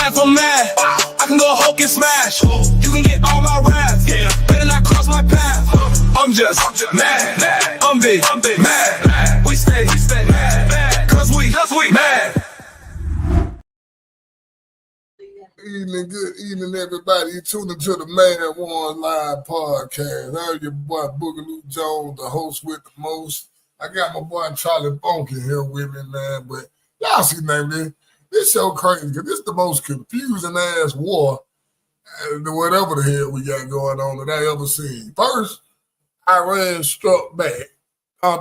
if I'm mad, I can go Hulk and smash. You can get all my raps, better not cross my path. I'm just mad, I'm big, mad. We stay mad, cause we mad. Good evening, everybody. You tuned into the Man One Live podcast. I'm your boy Boogaloo Jones, the host with the most. I got my boy Charlie Funky here with me, man. But y'all see, man, this show crazy because this is the most confusing ass war, whatever the hell we got going on that I ever seen. First, Iran struck back.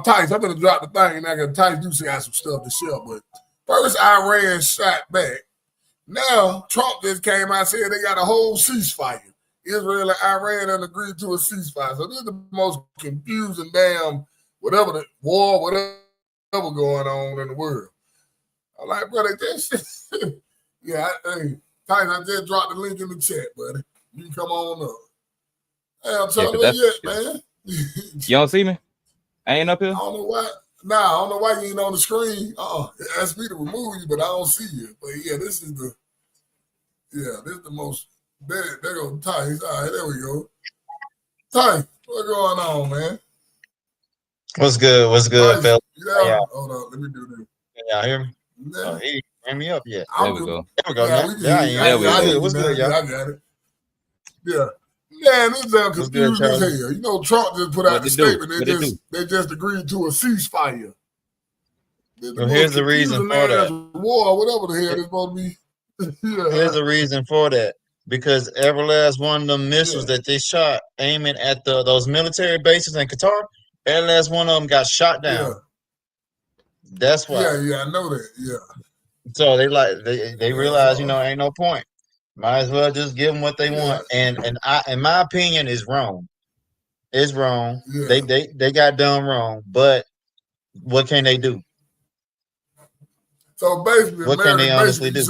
Tice, I'm gonna drop the thing now because Tice do got some stuff to share. But first, Iran shot back. Now, Trump just came out and said they got a whole ceasefire. Israel and Iran have agreed to a ceasefire. So this is the most confusing damn whatever the war, whatever going on in the world. I'm like, brother, this yeah, hey, Titan, I just dropped the link in the chat, buddy. You can come on up. Hey, I'm telling you, yet, man. You don't see me? I ain't up here? I don't know why. Nah, I don't know why you ain't on the screen. It asked me to remove you, but I don't see you. But yeah, this is the most. There go Ty. All right, there we go. Ty, what's going on, man? What's good? What's good, Phil? Yeah. Hold on, let me do this. Y'all hear me? Yeah. Oh, he bring me up yet. There we go. There we go. What's good, y'all? I got it. Yeah. Man, this is confusing as hell. You know, Trump just put out the statement. They just agreed to a ceasefire. Well, here's the reason for that. War, whatever the hell it's supposed to be. Yeah. Here's the reason for that. Because every last one of them missiles that they shot aiming at those military bases in Qatar, every last one of them got shot down. Yeah. That's why. Yeah, I know that. Yeah. So they realize, ain't no point. Might as well just give them what they want. And in my opinion, is wrong. It's wrong. Yeah. They got done wrong. But what can they do? So basically, what can they honestly do?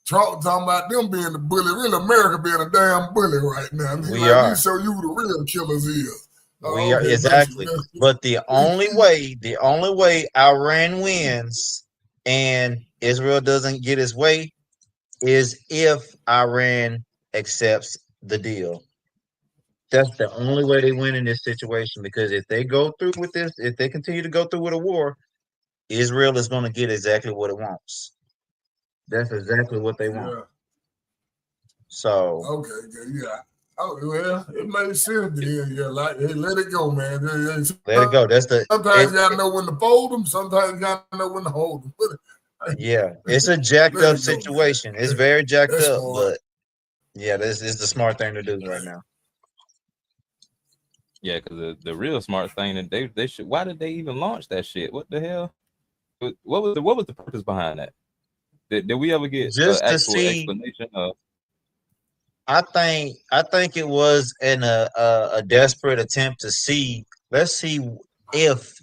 Trump talking about them being the bully. Really, America being a damn bully right now. We are. We show you who the real killers is. We are exactly. But the only way Iran wins and Israel doesn't get its way is if Iran accepts the deal. That's the only way they win in this situation, because if they go through with this, if they continue to go through with a war, Israel is going to get exactly what it wants. That's exactly what they want. Yeah. So okay, yeah. Oh well, it makes sense then. Yeah, like hey, let it go, man. Let it go. Sometimes you gotta know when to fold them. Sometimes you gotta know when to hold them. Yeah, it's a jacked up situation. It's very jacked up, but yeah, this is the smart thing to do right now. Yeah, because the real smart thing that they should. Why did they even launch that shit? What the hell? What was the purpose behind that? Did we ever get just an to actual see? Explanation of? I think it was a desperate attempt to see. Let's see if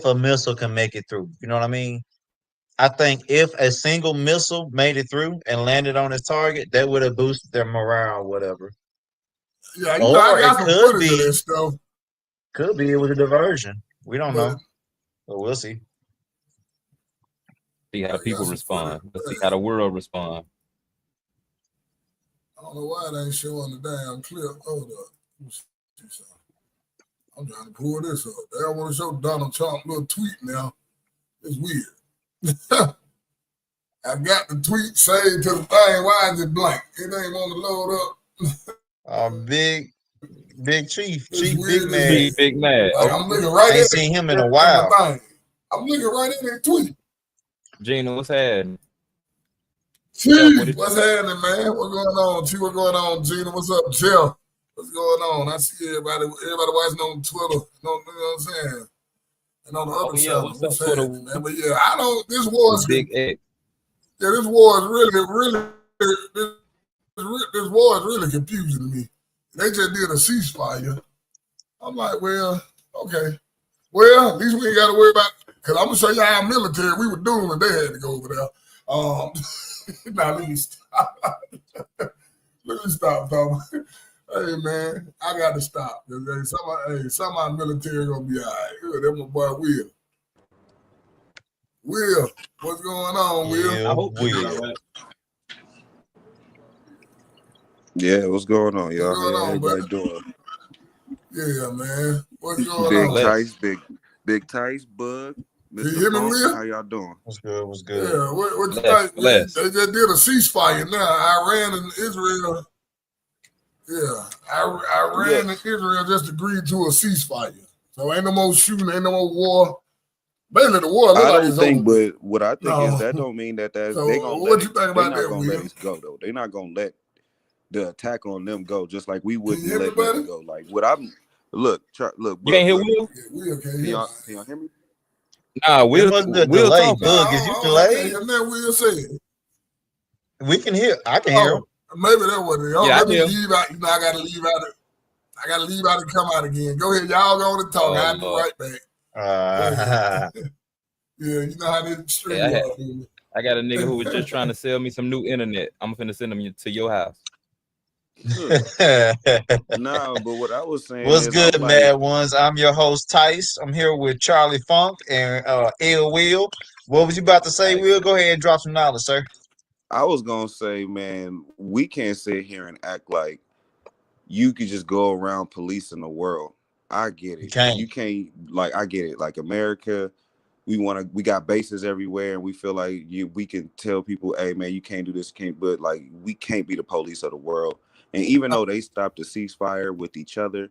a missile can make it through. You know what I mean? I think if a single missile made it through and landed on its target, that would have boosted their morale or whatever. Yeah, I got some footage of this stuff. Could be it was a diversion. We don't know, but we'll see. See how people respond. Let's see how the world respond. I don't know why it ain't showing the damn clip. Hold up. I'm trying to pull this up. They don't want to show Donald Trump little tweet now. It's weird. I got the tweet saved to the thing. Why is it blank? It ain't want to load up. Big Chief, Big Mad. Like, I'm looking right I ain't seen him in a while. I'm looking right in that tweet. Gina, what's happening? Chief, what's happening, man? What's going on? Chief, what's going on? Gina, what's up? Jeff, what's going on? I see everybody watching on Twitter. You know what I'm saying? And on the other side, what's happening, man? But yeah, I don't. This war is Big X. Yeah, this war is really this war is really confusing to me. They just did a ceasefire. I'm like, well, okay. Well, at least we ain't got to worry about, because I'm going to show you how military we were doing when they had to go over there. Now, let me stop. Let me stop, Tom. Hey, man, I got to stop. Some of our military going to be all right. That's my boy, Will. Will, what's going on, Will? I hope Will. Yeah, what's going on, What's y'all? going How on, everybody buddy? doing? Yeah, man. What's going Big on? Bless. Tice, Big Tice, Bug, Can you Mr. hear me, Funk. Will? How y'all doing? What's good? What's good? Yeah, what you Bless. think? Bless. They just did a ceasefire now. Iran and Israel. Yeah, Iran Yeah, and Israel just agreed to a ceasefire. So ain't no more shooting, ain't no more war. Basically, the war look I like don't it's think, over. but what I think is No. that don't mean that So they gonna let what you it. think They about not that, gonna let Will? it go though. They not gonna let the attack on them go, just like we Can you wouldn't hear me, let buddy? nothing go. Like what I'm look, look, You can't hear look. Will? Yeah, Will can't Can hear y'all me. hear me? Nah, It Will must be a Will delay. talking. No, Bug, is you I can't delayed? hear nothing Will said. We can hear. I can hear him. Oh, maybe that was it. Oh, Yeah, I let me hear. leave out. You know, I gotta leave out. I gotta leave out and come out again. Go ahead, y'all go on and talk. Oh I'll be Lord. right back. Go ahead. Uh, Yeah, you know how this stream Hey, y'all. I got a nigga who was just trying to sell me some new internet. I'm finna send him to your house. No, but what I was saying What's is, good, I'm like, mad ones? I'm your host, Tice. I'm here with Charlie Funk and Ill Will. What was you about to say, Hey, Will? Go ahead and drop some knowledge, sir. I was gonna say, man, we can't sit here and act like you could just go around policing the world. I get You it. can't. You can't, like, I get it. Like America, we got bases everywhere, and we feel like we can tell people, hey man, you can't do this, you can't, but like we can't be the police of the world. And even though they stopped the ceasefire with each other,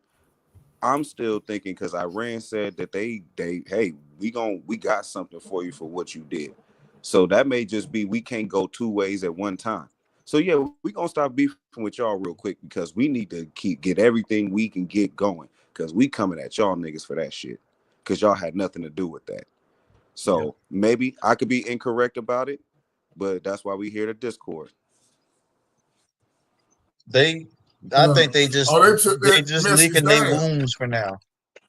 I'm still thinking, because Iran said that they hey, we got something for you for what you did. So that may just be we can't go two ways at one time. So yeah, we gonna stop beefing with y'all real quick, because we need to get everything we can get going, because we coming at y'all niggas for that shit, because y'all had nothing to do with that. So maybe I could be incorrect about it, but that's why we hear the Discord. I think they just they took they that just message licking their down. wounds for now.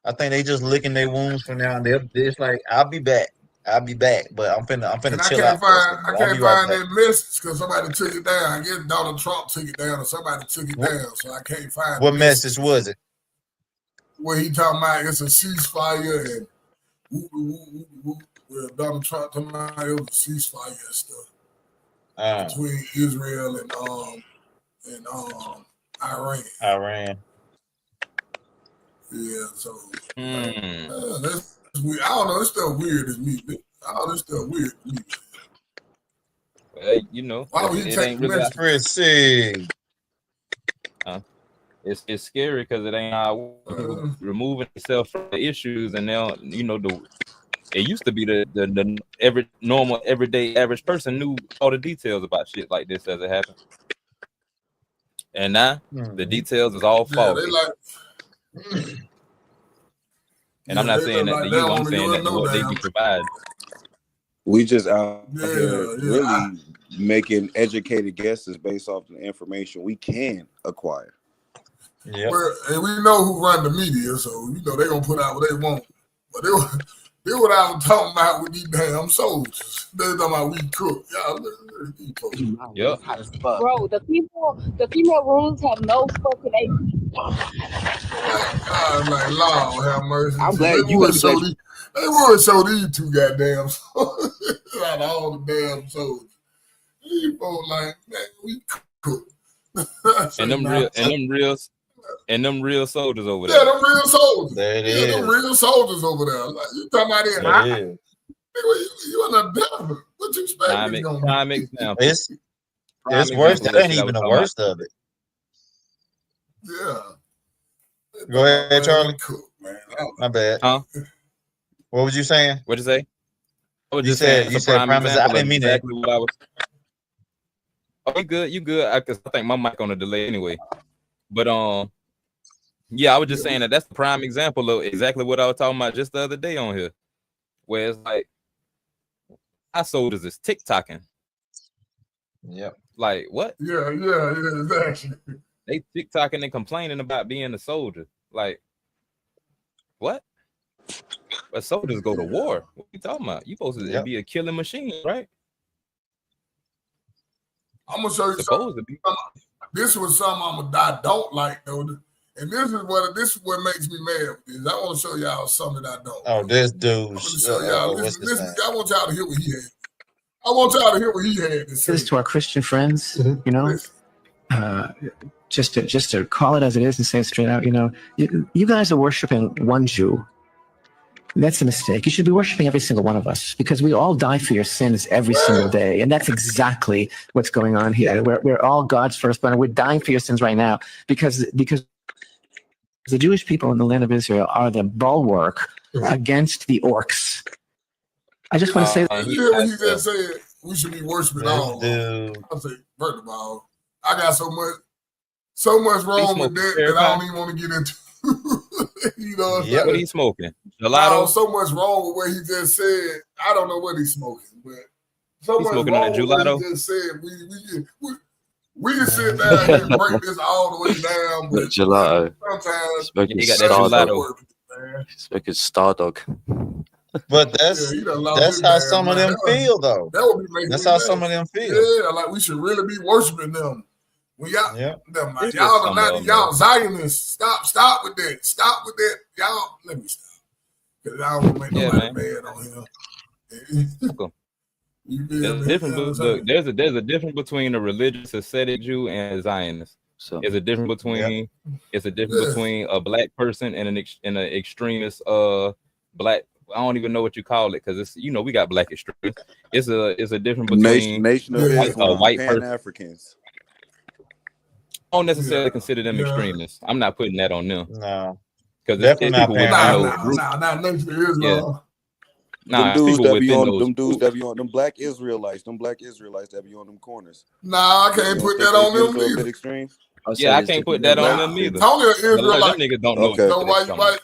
I think they just licking their wounds for now. They're it's like, I'll be back. I'll be back, but I'm finna And I chill can't out for a find second. I'll be right back. that message because somebody took it down. I guess Donald Trump took it down or somebody took it down, so I can't find What the message was it? where he talking about it's a ceasefire and where Donald Trump talking about it was a ceasefire and stuff between Israel and Iran. Yeah, so that's weird. I don't know. It's still weird as me. All this stuff weird to me. well, you know, Why would he it take ain't the really. message? Chrissy. It's scary because it ain't how people removing themselves from the issues, and now you know it used to be the every normal everyday average person knew all the details about shit like this as it happened, and now the details is all foggy. And I'm not saying that to you. I'm saying that to what they be providing. We just out here really making educated guesses based off the information we can acquire. Yeah. Well, and we know who run the media, so you know they're gonna put out what they want. But they what I was talking about with these damn soldiers. They talking about we cook. Yeah. Bro, the female rooms have no fucking Like Lord have mercy. I'm glad They you would understand. show these two goddamn soldiers. Out of all the damn soldiers. These folks like, man, we cook. And them real soldiers over there. Yeah, them real soldiers. There it is. Them real soldiers over there. Like, you talking about it? There it is. You in a devil. What you expect? Prime example. It's worse. That ain't even the worst of it. Yeah. Go ahead, Charlie. Cook, man. My bad. Huh? What was you saying? What'd you say? I was You just saying said it's a prime promise. I example didn't of mean exactly what I was. Oh, you good. Cause I think my mic on a delay anyway. But yeah, I was just saying that's the prime example of exactly what I was talking about just the other day on here, where it's like our soldiers is TikToking. Yep. Like what? Yeah, exactly. They TikToking and complaining about being a soldier. Like what? But soldiers go to war. What you talking about? You supposed to be a killing machine, right? I'm gonna show you something. This was something I don't like though, and this is what makes me mad with this. I want to show y'all something that I don't. Oh, this dude. I'm gonna show y'all. Listen, I want y'all to hear what he had. I want y'all to hear what he had to say. This to our Christian friends, you know, just to call it as it is and say it straight out. You guys are worshiping one Jew. That's a mistake. You should be worshiping every single one of us because we all die for your sins every single day. And that's exactly what's going on here. We're all God's firstborn. We're dying for your sins right now because the Jewish people in the land of Israel are the bulwark against the orcs. I just want to say what he just said, we should be worshiping all. I'll say, first of all, I got so much wrong with that I don't even want to get into. You know what I'm saying? What he's smoking? Gelato? So much wrong with what he just said. I don't know what he's smoking, but so much smoking wrong on that with what gelato? he just said. We can sit down here and break this all the way down, but Gelato. sometimes Smoking You got that gelato. Smoking Stardog. But that's how some of them feel, though. That would be making That's me how mad. some of them feel. Yeah, like we should really be worshiping them. When y'all, them, like, It's y'all just are not some of y'all Zionists. Stop with that. Stop with that. Y'all, let me stop. Because I don't want to make nobody mad on him. You feel There's a me? difference. You know what I'm Look, there's a difference between a religious ascetic Jew and a Zionist. So There's a difference between between a black person and an extremist black. I don't even know what you call it because it's we got black extremists. It's a difference between Nation of Islam, white Pan person. Africans. I don't necessarily consider them extremists. I'm not putting that on them. No, because definitely not not Nation of Islam. Nah, them dudes people that within be on those them dudes that be on them black Israelites that be on them corners. Nah, I can't put that on them A bit either. extreme. Yeah, I can't put that on them either. Tony an Them Israelite. niggas don't know. Okay. So white.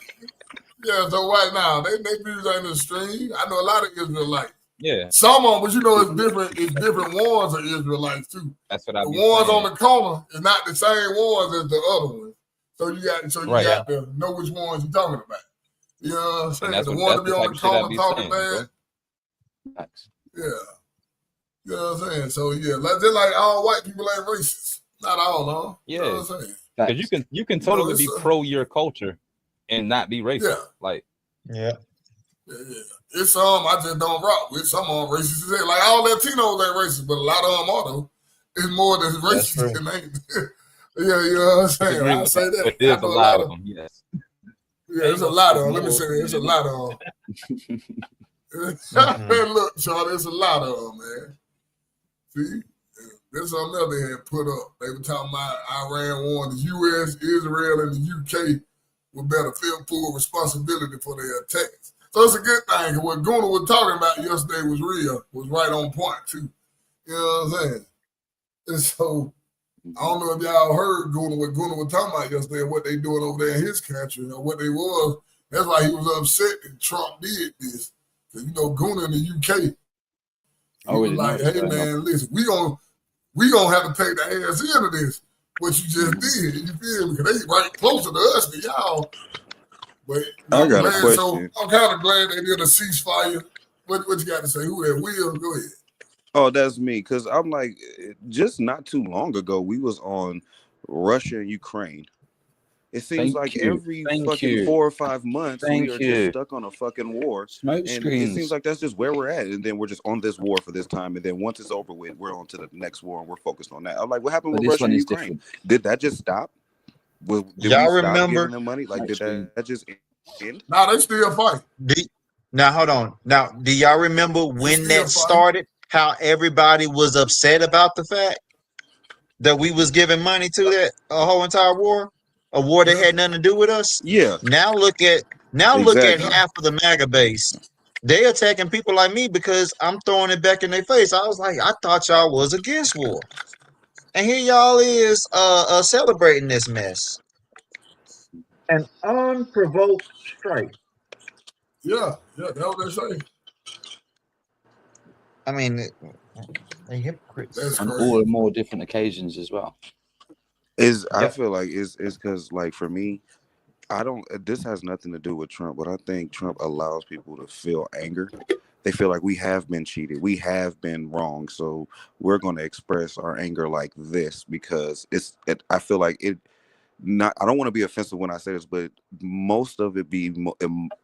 Yeah, so right now they views ain't the stream. I know a lot of Israelites. Yeah, Some of them, but it's different. It's different ones of Israelites too. that's what I. The ones on the corner is not the same ones as the other ones. So you got to know which ones you're talking about. You know what I'm saying? That's The what- one that's to be the on type the of shit I corner be talking saying, bad. Yeah. You know what I'm saying? So yeah, just like all white people ain't racist. Not all, huh? Yeah. You know what I'm saying? Because you can totally be pro your culture and not be racist. Yeah. Like Yeah. It's some I just don't rock with. Some of them racist as hell. Like all Latinos ain't racist, but a lot of them are though. It's more than racist than ain't. Yeah, you know what I'm saying? agree I with say that, that. but there's I know a lot of them. Yes. Yeah, there's a lot of them. Let me say that. There's a lot of them. Look, Charlie, there's a lot of them, man. See? There's something else they had put up. They were talking about Iran warned the U.S., Israel, and the U.K. would better feel full responsibility for their attacks. So it's a good thing. What Guna was talking about yesterday was real, was right on point, too. You know what I'm saying? And so, I don't know if y'all heard what Guna was talking about yesterday, what they doing over there in his country, or what they was. That's why he was upset that Trump did this. Because, Guna in the UK, he was like, hey, man, listen, we gonna have to take the ass into this, what you just did. You feel me? Because they right closer to us than y'all. But I got a question. So I'm kind of glad they did a ceasefire. What you got to say? Who that? Will? Go ahead. Oh, that's me. Because I'm like, just not too long ago, we was on Russia and Ukraine. It seems like every fucking 4 or 5 months, we are just stuck on a fucking war. Smoke And screens. it seems like that's just where we're at. And then we're just on this war for this time. And then once it's over with, we're on to the next war and we're focused on that. I'm like, what happened with Russia and Ukraine? Did that just stop? Did Y'all we stop remember giving them money? Like, did that just end? Now they still fight. Now hold on. Now, do y'all remember when that started? How everybody was upset about the fact that we was giving money to that whole entire war, a war that had nothing to do with us. Yeah. Now look at half of the MAGA base. They attacking people like me because I'm throwing it back in their face. I was like, I thought y'all was against war, and here y'all is celebrating this mess. An unprovoked strike. Yeah, that's what they say. I mean, they hypocrites. That's on crazy. all the more different occasions as well. I feel like it's because, like, for me, this has nothing to do with Trump, but I think Trump allows people to feel anger. They feel like we have been cheated, we have been wrong, so we're going to express our anger like this because I feel like it. I don't want to be offensive when I say this, but most of it be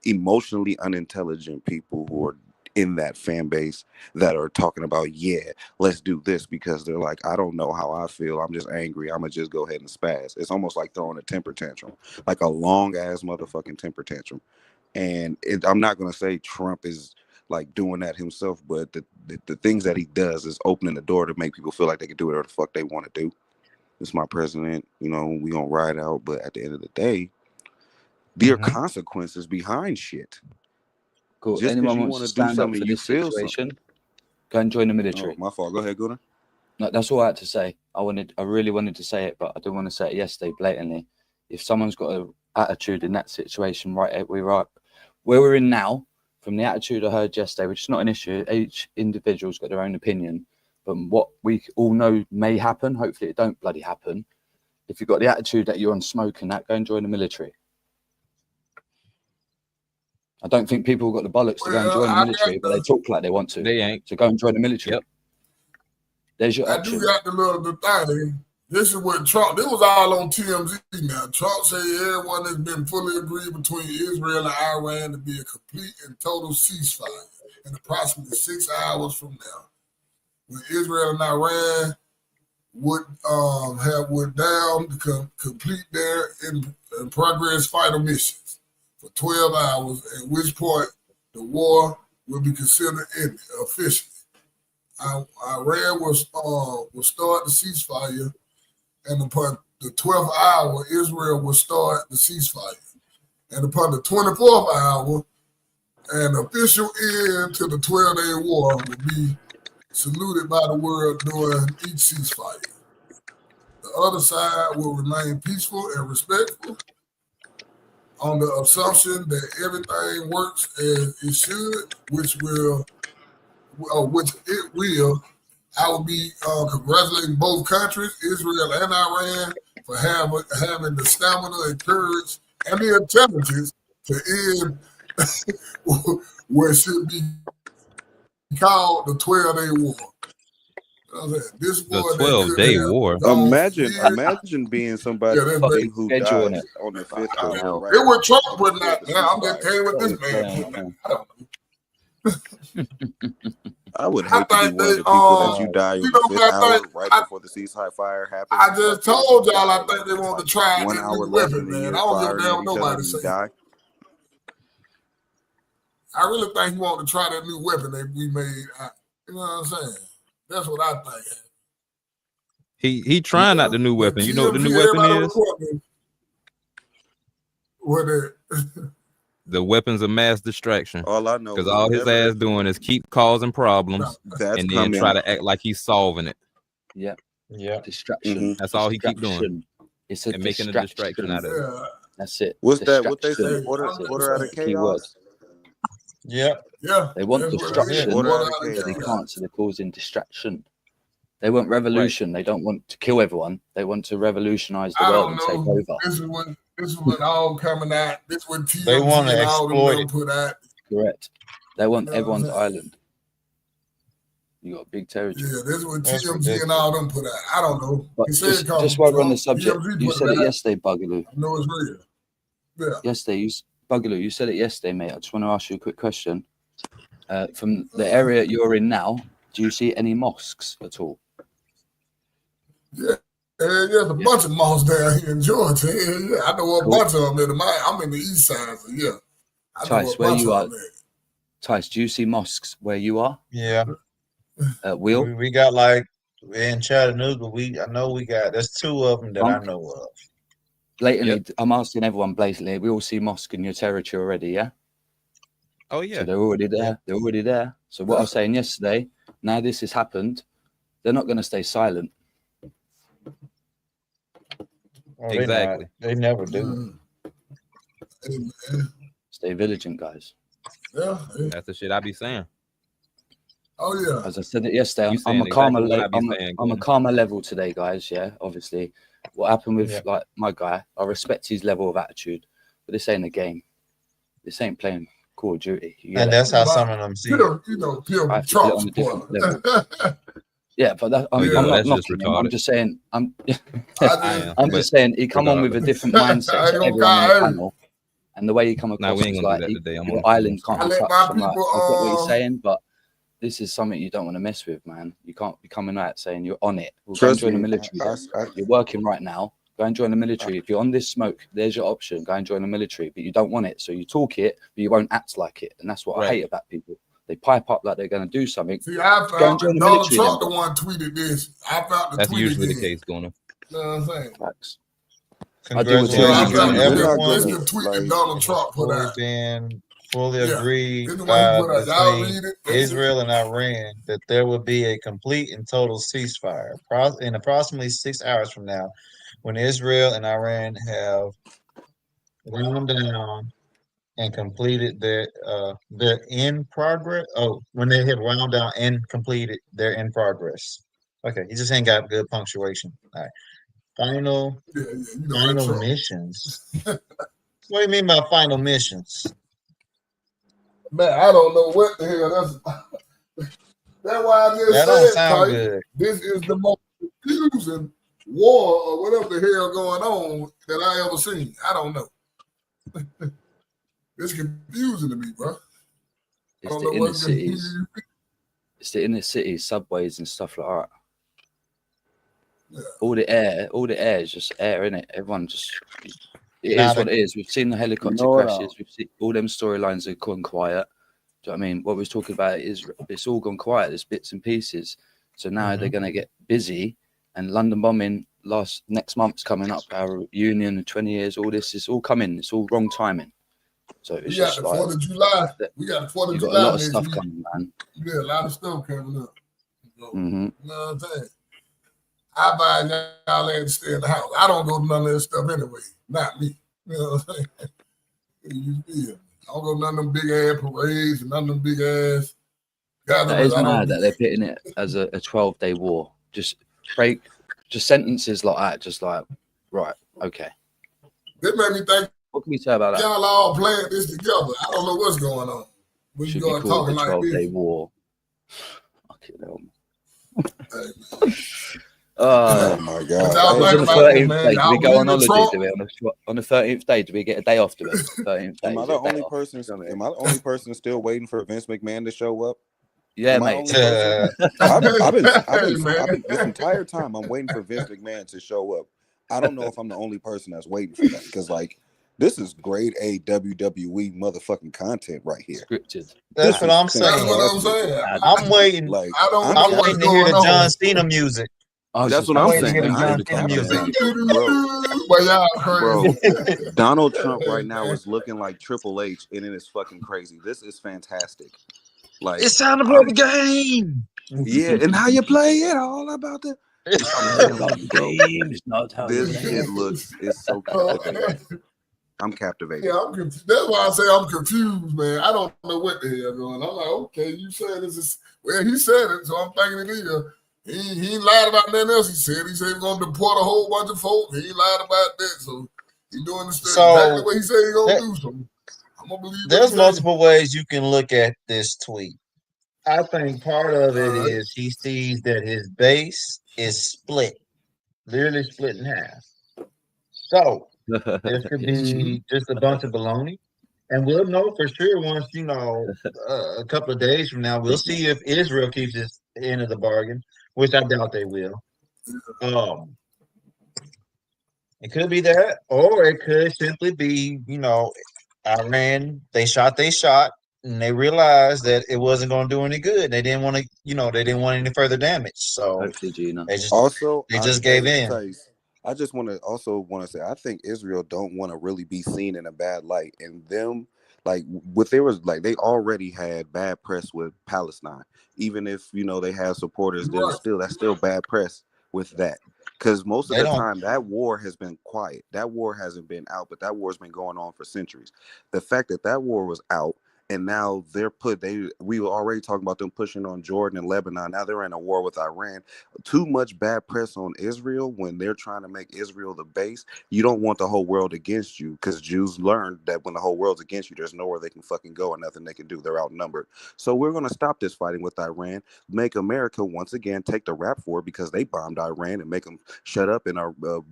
emotionally unintelligent people who are in that fan base that are talking about, yeah, let's do this, because they're like, I don't know how I feel. I'm just angry. I'm gonna just go ahead and spaz. It's almost like throwing a temper tantrum, like a long ass motherfucking temper tantrum. And I'm not gonna say Trump is like doing that himself, but the things that he does is opening the door to make people feel like they can do whatever the fuck they want to do. It's my president, we gonna ride out, but at the end of the day, there are consequences behind shit. Cool. Just 'cause Anyone you wants wanna to do stand up something, for you this feel situation, go and join the Oh, military. my fault. Go ahead, Gunnar. No, that's all I had to say. I really wanted to say it, but I didn't want to say it yesterday blatantly. If someone's got an attitude in that situation, right where we're in now, from the attitude I heard yesterday, which is not an issue, each individual's got their own opinion, but what we all know may happen, hopefully it don't bloody happen. If you've got the attitude that you're on smoke and that, go and join the military. I don't think people have got the bollocks to go and Well, join the I military, got but they talk like they want to. They ain't. So go and join the military. Yep. There's your I option. do got the thing. This is what Trump, it was all on TMZ now. Trump said everyone has been fully agreed between Israel and Iran to be a complete and total ceasefire in approximately 6 hours from now. When Israel and Iran would down to complete their in progress fighter missions for 12 hours, at which point the war will be considered ended officially. Iran will start the ceasefire, and upon the 12th hour, Israel will start the ceasefire. And upon the 24th hour, an official end to the 12-day war will be saluted by the world during each ceasefire. The other side will remain peaceful and respectful on the assumption that everything works as it should, which it will. I will be congratulating both countries, Israel and Iran, for having the stamina and courage and the intelligence to end what should be called the 12-day war. This The war 12-day war. Imagine being somebody fucking who schedule died it. on the 5th of hell. right It was Trump before putting out. the Now I'm just ceasefire. telling you what this man put out. I don't know. I would I hate to be think one of they, the people that you die on you the know 5th what I hour, think? right before the ceasefire happens. I just told y'all I Die, think they it's want to like try 1 this hour new left weapon, and then man. I you're don't give a firing damn at what each other nobody and you say. die. I really think he want to try that new weapon that we made. You know what I'm saying? That's what I think. He trying out the new But weapon. You know what the TMZ, new weapon everybody is? reporting what it. The weapons of mass distraction. All I know Because is all his whatever ass doing is keep causing problems that's and then coming. try to act like he's solving it. Yeah. Yeah. Distraction. That's all he keep doing. It's a And making a distraction out of it. Yeah, That's it. What's that? What they say? Distraction. Order I'm just out of saying. Keyword. chaos. Yeah. yeah. They want That's what it is. destruction. Order out of Order But they chaos. can't, so they're causing distraction. They want revolution. They don't want to kill everyone. They want to revolutionize the I world don't and take know. over. This is what all coming out. This is what TMZ They wanna and all exploit them put out. Correct. They want You know what I'm everyone's saying? island. You got big territory. Yeah, this is what That's TMZ and ridiculous. all them put out. I don't know. But He said just while we're on the Trump. subject, TMZ you put said it it out. yesterday, Bugaloo. I know it's real. Yeah. Yesterday, Bugaloo, you said it yesterday, mate. I just want to ask you a quick question. From the area you're in now, do you see any mosques at all? Yeah. There's a bunch of mosques down here in Georgia. Yeah. I know a Cool. bunch of them. I'm in the east side, so yeah. I know Tice, a where bunch you of are? them. Tice, do you see mosques where you are? Yeah. Will? We got like in Chattanooga, I know we got there's 2 of them that I Funk? know of. Blatantly, I'm asking everyone blatantly. We all see mosque in your territory already, yeah? Oh yeah. So they're already there. Yeah. They're already there. So what I was saying yesterday, now this has happened, they're not going to stay silent. Oh, Exactly. They never do. Stay vigilant, guys. Yeah. That's the shit I be saying. Oh yeah. As I said it yesterday, You I'm saying a calmer. exactly what I be saying, I'm a Gordon. calmer level today, guys. Yeah, obviously, what happened with Yeah. like my guy, I respect his level of attitude, but this ain't a game. This ain't playing Call of Duty. You get And it? that's how some of them see it. Pure I have to put it Trump on a different supporter. Yeah, but that, I'm Yeah, not that's just knocking him. I'm retarded. just saying. I'm I am. I'm but just saying he come on with a different mindset I to ain't gonna everyone on the call him. panel, And the way you come Nah, across we ain't is gonna do like that today. I'm your on island stream. can't I be let touched. my I'm like, people. I get what you're saying, but this is something you don't want to mess with, man. You can't be coming out saying you're on it. Well, go and Trust join the me. military. You're working right now. Go and join the military. If you're on this smoke, there's your option. Go and join the military, but you don't want it. So you talk it, but you won't act like it. And that's what I Right. hate about people. They pipe up like they're going to do something. See, I Go and found join that the Donald military Trump then. the one tweeted this. I found the That's tweet usually the again. case, going on. You know what I'm saying? Facts. I deal with too Yeah, I many Congratulations to found people. this. We're not This everyone. gonna the tweet like. that Donald It has Trump put fully out. been fully Yeah, agreed this the one he put out. Y'all between read it. That's it. Israel and Iran that there will be a complete and total ceasefire in approximately 6 hours from now, when Israel and Iran have wound down and completed their in progress. Oh, when they have wound down and completed their in progress. Okay, he just ain't got good punctuation. All right. Final Yeah, you know that Trump. missions. What do you mean by final missions? Man, I don't know what the hell that's why I just That don't said, sound Type, good. this is the most confusing war or whatever the hell going on that I ever seen. I don't know. It's confusing to me, bro. I It's don't the know inner what's going cities. It's the inner cities, subways and stuff like that. Yeah. All the air is just air, innit? Everyone just it Nah, is what it is. We've seen the helicopter No, crashes. We've seen all them storylines have gone quiet. Do you know what I mean? What we was talking about is it's all gone quiet. There's bits and pieces. So now they're gonna get busy. And London bombing next month's coming up. Our union, 20 years, all this is all coming. It's all wrong timing. So it's We got just the like 4th of July. We got the 4th of you got a July lot of next stuff week. coming, man. Yeah, a lot of stuff coming up. So, Mm-hmm. You know what I'm saying? I buy y'all to stay in the house. I don't go to none of that stuff anyway. Not me. You know what I'm saying? You feel? I don't go to none of them big ass parades and none of them big ass That gatherings. is I don't mad do that they're putting it as a 12-day war. Just sentences like that. Just like, right, okay. That made me think What can we say about that? y'all all playing this together. I don't know what's going on. When you Should be start called the talking like 12-day this. war. Fucking hell. Hey, Oh my But god. y'all What was think on the about this, 13th man. day? Do we Y'all go on believe in holiday? Trump? Do we on the 13th day? Do we get a day off? Do we? 13th day. Am I is the it a day only off? person? Am I the only person still waiting for Vince McMahon to show up? Yeah, Am I the mate. only person? I've Hey, been man. this entire time I'm waiting for Vince McMahon to show up. I don't know if I'm the only person that's waiting for that because like this is grade A WWE motherfucking content right here. Scripted. That's This what is I'm That's what saying. I'm saying. I'm waiting. like I don't I'm know what's waiting to hear going the John on. Cena music. I was that's just what about I'm to waiting to say, hear saying. the man, I John am who's Cena the music. John? bro. But y'all crazy. Donald Trump right Hey, now man. is looking like Triple H, and it is fucking crazy. This is fantastic. Like It's time to play the game. yeah, and how you play it, all about the. I'm telling you, bro. It's not how This you play shit it. looks is so captivating. I'm captivated. Yeah, I'm confused. That's why I say I'm confused, man. I don't know what the hell going on. I'm like, okay, you said this is well, he said it, so I'm thinking it is. He ain't lied about nothing else. He said he's going to deport a whole bunch of folks. He ain't lied about that, so he's doing the stuff exactly what he said he's gonna do. So I'm gonna believe. There's multiple ways you can look at this tweet. I think part of it is he sees that his base is split, literally split in half. So this could be just a bunch of baloney. And we'll know for sure once, a couple of days from now, we'll see if Israel keeps its end of the bargain, which I doubt they will. It could be that, or it could simply be, Iran, they shot, and they realized that it wasn't going to do any good. They didn't want to, they didn't want any further damage. So Hopefully, Gina. they just Also, gave in. I just want to say I think Israel don't want to really be seen in a bad light, and them like they already had bad press with Palestine. Even if they have supporters, that's still bad press with that. Because most of the time that war has been quiet. That war hasn't been out, but that war has been going on for centuries. The fact that war was out And now we were already talking about them pushing on Jordan and Lebanon. Now they're in a war with Iran. Too much bad press on Israel when they're trying to make Israel the base. You don't want the whole world against you, because Jews learned that when the whole world's against you, there's nowhere they can fucking go and nothing they can do. They're outnumbered. So we're going to stop this fighting with Iran, make America once again take the rap for it because they bombed Iran, and make them shut up. And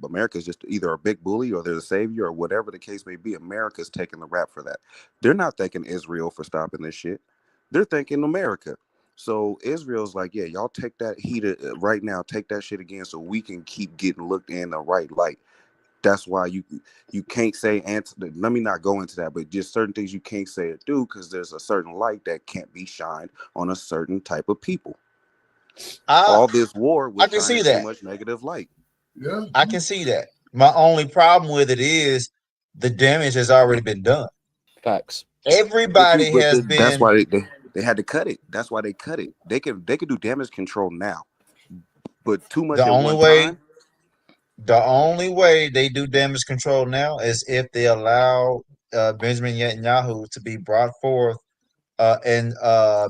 America's just either a big bully or they're the savior or whatever the case may be. America's taking the rap for that. They're not thanking Israel for stopping this shit. They're thanking America. So Israel's like, yeah, y'all take that heat right now, take that shit again, so we can keep getting looked in the right light. That's why you can't say let me not go into that, but just certain things you can't say or do, because there's a certain light that can't be shined on a certain type of people. All this war was I can see that. too much negative light. Yeah. I can see that. My only problem with it is the damage has already been done. Facts. Everybody has been. That's why they had to cut it. That's why they cut it. They could do damage control now, but too much. The only way they do damage control now is if they allow Benjamin Netanyahu to be brought forth and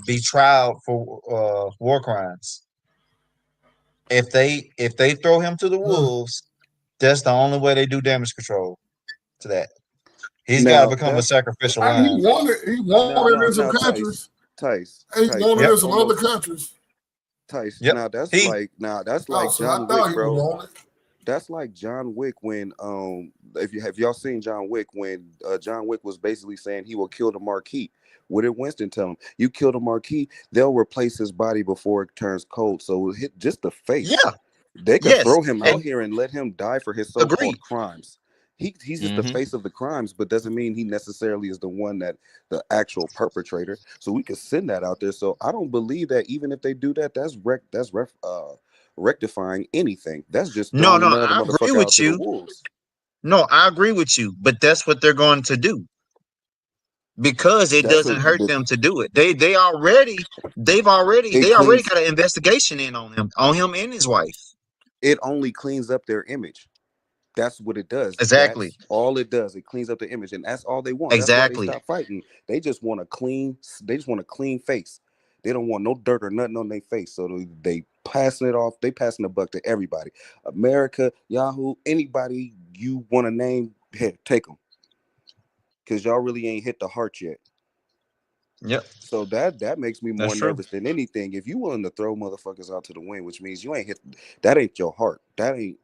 be tried for war crimes. If they throw him to the wolves, that's the only way they do damage control to that. He's got to become a sacrificial lamb. He wanted in some countries. Tice. He wanted in some other countries. Tice. Yep. Now that's like John Wick, bro. That's like John Wick when if y'all seen John Wick when John Wick was basically saying he will kill the Marquis. What did Winston tell him? You kill the Marquis, they'll replace his body before it turns cold. So hit just the face. Yeah. They could throw him out here and let him die for his so-called crimes. He's just the face of the crimes, but doesn't mean he necessarily is the one that the actual perpetrator. So we could send that out there. So I don't believe that even if they do that, that's rectifying anything. That's just no. I agree with you. No, I agree with you, but that's what they're going to do because it doesn't hurt them to do it. They already got an investigation in on him and his wife. It only cleans up their image. That's what it does. Exactly. That's all it does. It cleans up the image, and that's all they want. Exactly. That's why they stop fighting. They just want a clean. They just want a clean face. They don't want no dirt or nothing on their face. So they passing it off. They passing the buck to everybody. America, Yahoo, anybody you want to name, hey, take them. Because y'all really ain't hit the heart yet. Yep. So that makes me more nervous than anything. If you willing to throw motherfuckers out to the wind, which means you ain't hit. That ain't your heart. That ain't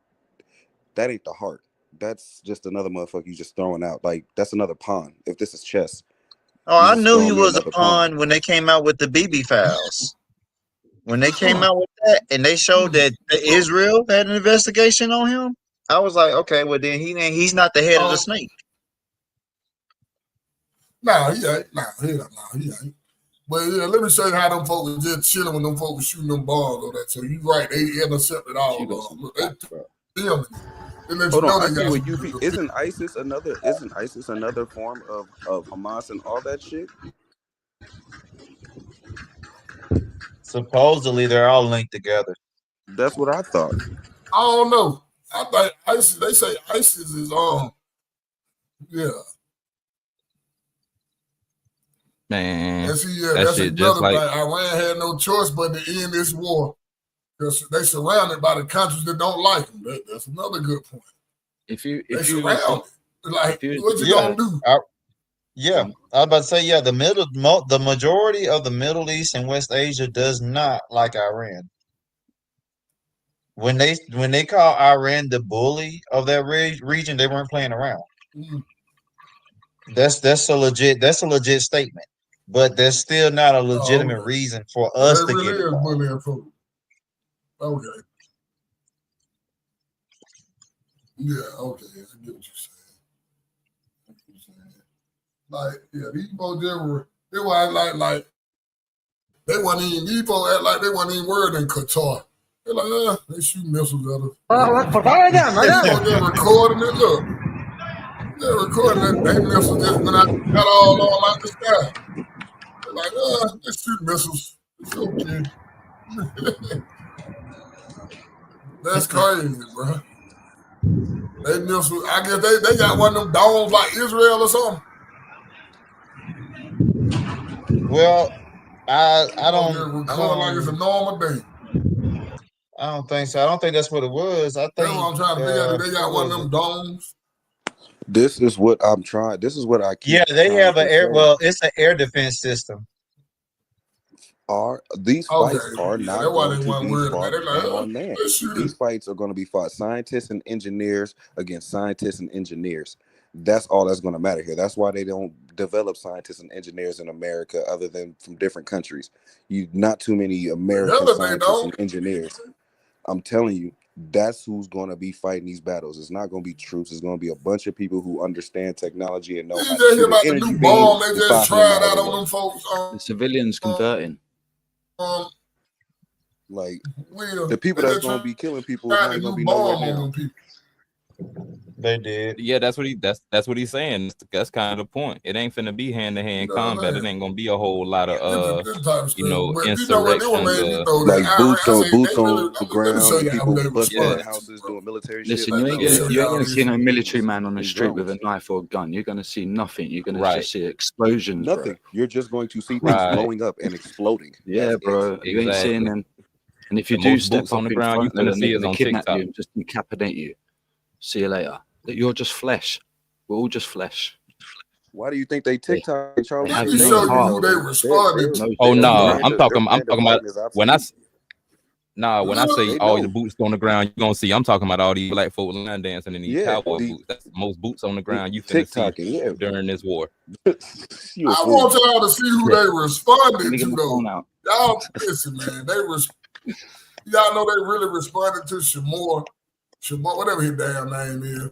the heart. That's just another motherfucker you just throwing out. Like, that's another pawn. If this is chess. Oh, I knew he was a pawn when they came out with the BB files. When they came out with that and they showed that Israel had an investigation on him, I was like, okay, well then he's not the head of the snake. Nah, he ain't. But yeah, let me show you how them folks just chilling when them folks shooting them balls or that. So you right, they intercepted all of them. Look, they filming it. Hold on, isn't ISIS another form of Hamas and all that shit? Supposedly they're all linked together. That's what I thought. I don't know. I thought ISIS. They say ISIS is yeah. Man, that's shit just like Iran had no choice but to end this war because they surrounded by the countries that don't like them. That's another good point. If you surround what you gonna do? I was about to say, the majority of the Middle East and West Asia does not like Iran. When they call Iran the bully of that region, they weren't playing around. That's a legit statement, but there's still not a legitimate reason for us to get involved. Okay. Yeah, okay, I get what you're saying. Like, yeah, these folks they were like they weren't even these folks act like they weren't even worried in Qatar. They're like, they shoot missiles at us. They're recording it. Look, they're recording it. They missiles just went out, got all on like the sky. They're like, they shoot missiles. It's okay. That's crazy, bro. They missile. I guess they got one of them domes like Israel or something. Well, I Just don't record like it's a normal day. I don't think so. I don't think that's what it was. I think That's what I'm trying to figure out. Do they got one of them domes? This is what I'm trying. This is what I keep. Yeah, they trying have to an air. say. Well, it's an air defense system. These Okay, fights are yeah, not that's why going they to weren't be worried fought about it. They're like, man oh, on man. let's shoot These it. fights are going to be fought scientists and engineers against scientists and engineers. That's all that's going to matter here. That's why they don't develop scientists and engineers in America, other than from different countries. Not too many American Together they scientists don't. and engineers. I'm telling you, that's who's going to be fighting these battles. It's not going to be troops. It's going to be a bunch of people who understand technology and know Did how you to just hear shoot an about the energy new beam bomb they from just 500 tried miles out on away. them folks? The civilians converting. Like Will, the people they that's just going to be killing people is tried not the going to new be nowhere bomb on near them them. people. They did. Yeah, that's what he's saying. That's kind of the point. It ain't finna be hand to hand You know what I'm combat. It saying? ain't gonna be a whole lot of This type of stuff. you know, But you know what? They were insurrections. made me throw Like that. boots I on say, boots they really, on the let me ground show and you how people they busting respond. in houses Bro. doing military Listen, shit. you Like, ain't no, gonna show you you ain't how gonna they see no respond. military man on the these street with a drones. knife or a gun. You're gonna see nothing. You're gonna Right. just see explosions, bro. Nothing. You're just going to see things Right. blowing up and exploding. Yeah, That's bro. it. You ain't seeing Exactly. them. And if you The do most step boots on up the in ground you front of them, finna they're see is gonna on kidnap TikTok. you and just decapitate you. See you later. That you're just flesh. We're all just flesh. Why do you think they TikTok, Charlie? They have Let me no show you heart. who they responded to. No Oh their no, no. brand I'm of talking about fighting is when I obsolete. when I say They all the know. boots on the ground, you're gonna see. I'm talking about all these black folk line dancing in these Yeah, cowboy boots. That's the most boots on the ground you finna see TikToking. Yeah, during this war. you a I fool. want y'all to see who Yeah. they Let responded me to, get my though. phone out. Y'all listen, man. Y'all know they really responded to Shamor, whatever his damn name is.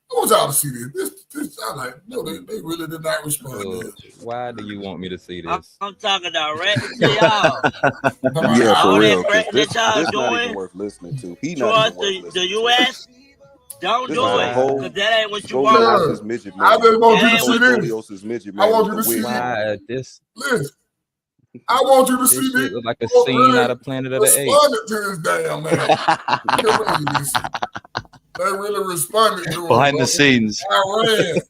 I want y'all to see this. I like, no, they really did not respond to Look, this. why do you want me to see this? I'm talking directly to y'all. Yeah, All for that real. 'Cause cracking this that y'all not even doing worth listening to. He not even towards worth the listening to. U.S., don't This do is a it, whole because that ain't what you want. Because scoliosis midget I man. just want you to That see ain't this. Scoliosis midget I man want with you the to see wig this. on. Why this Listen, I want you to see this this. shit look like a Folks scene really out of Planet of the Apes? responded to this damn man. You can believe this. They really responded to him. Behind bro. the scenes. Iran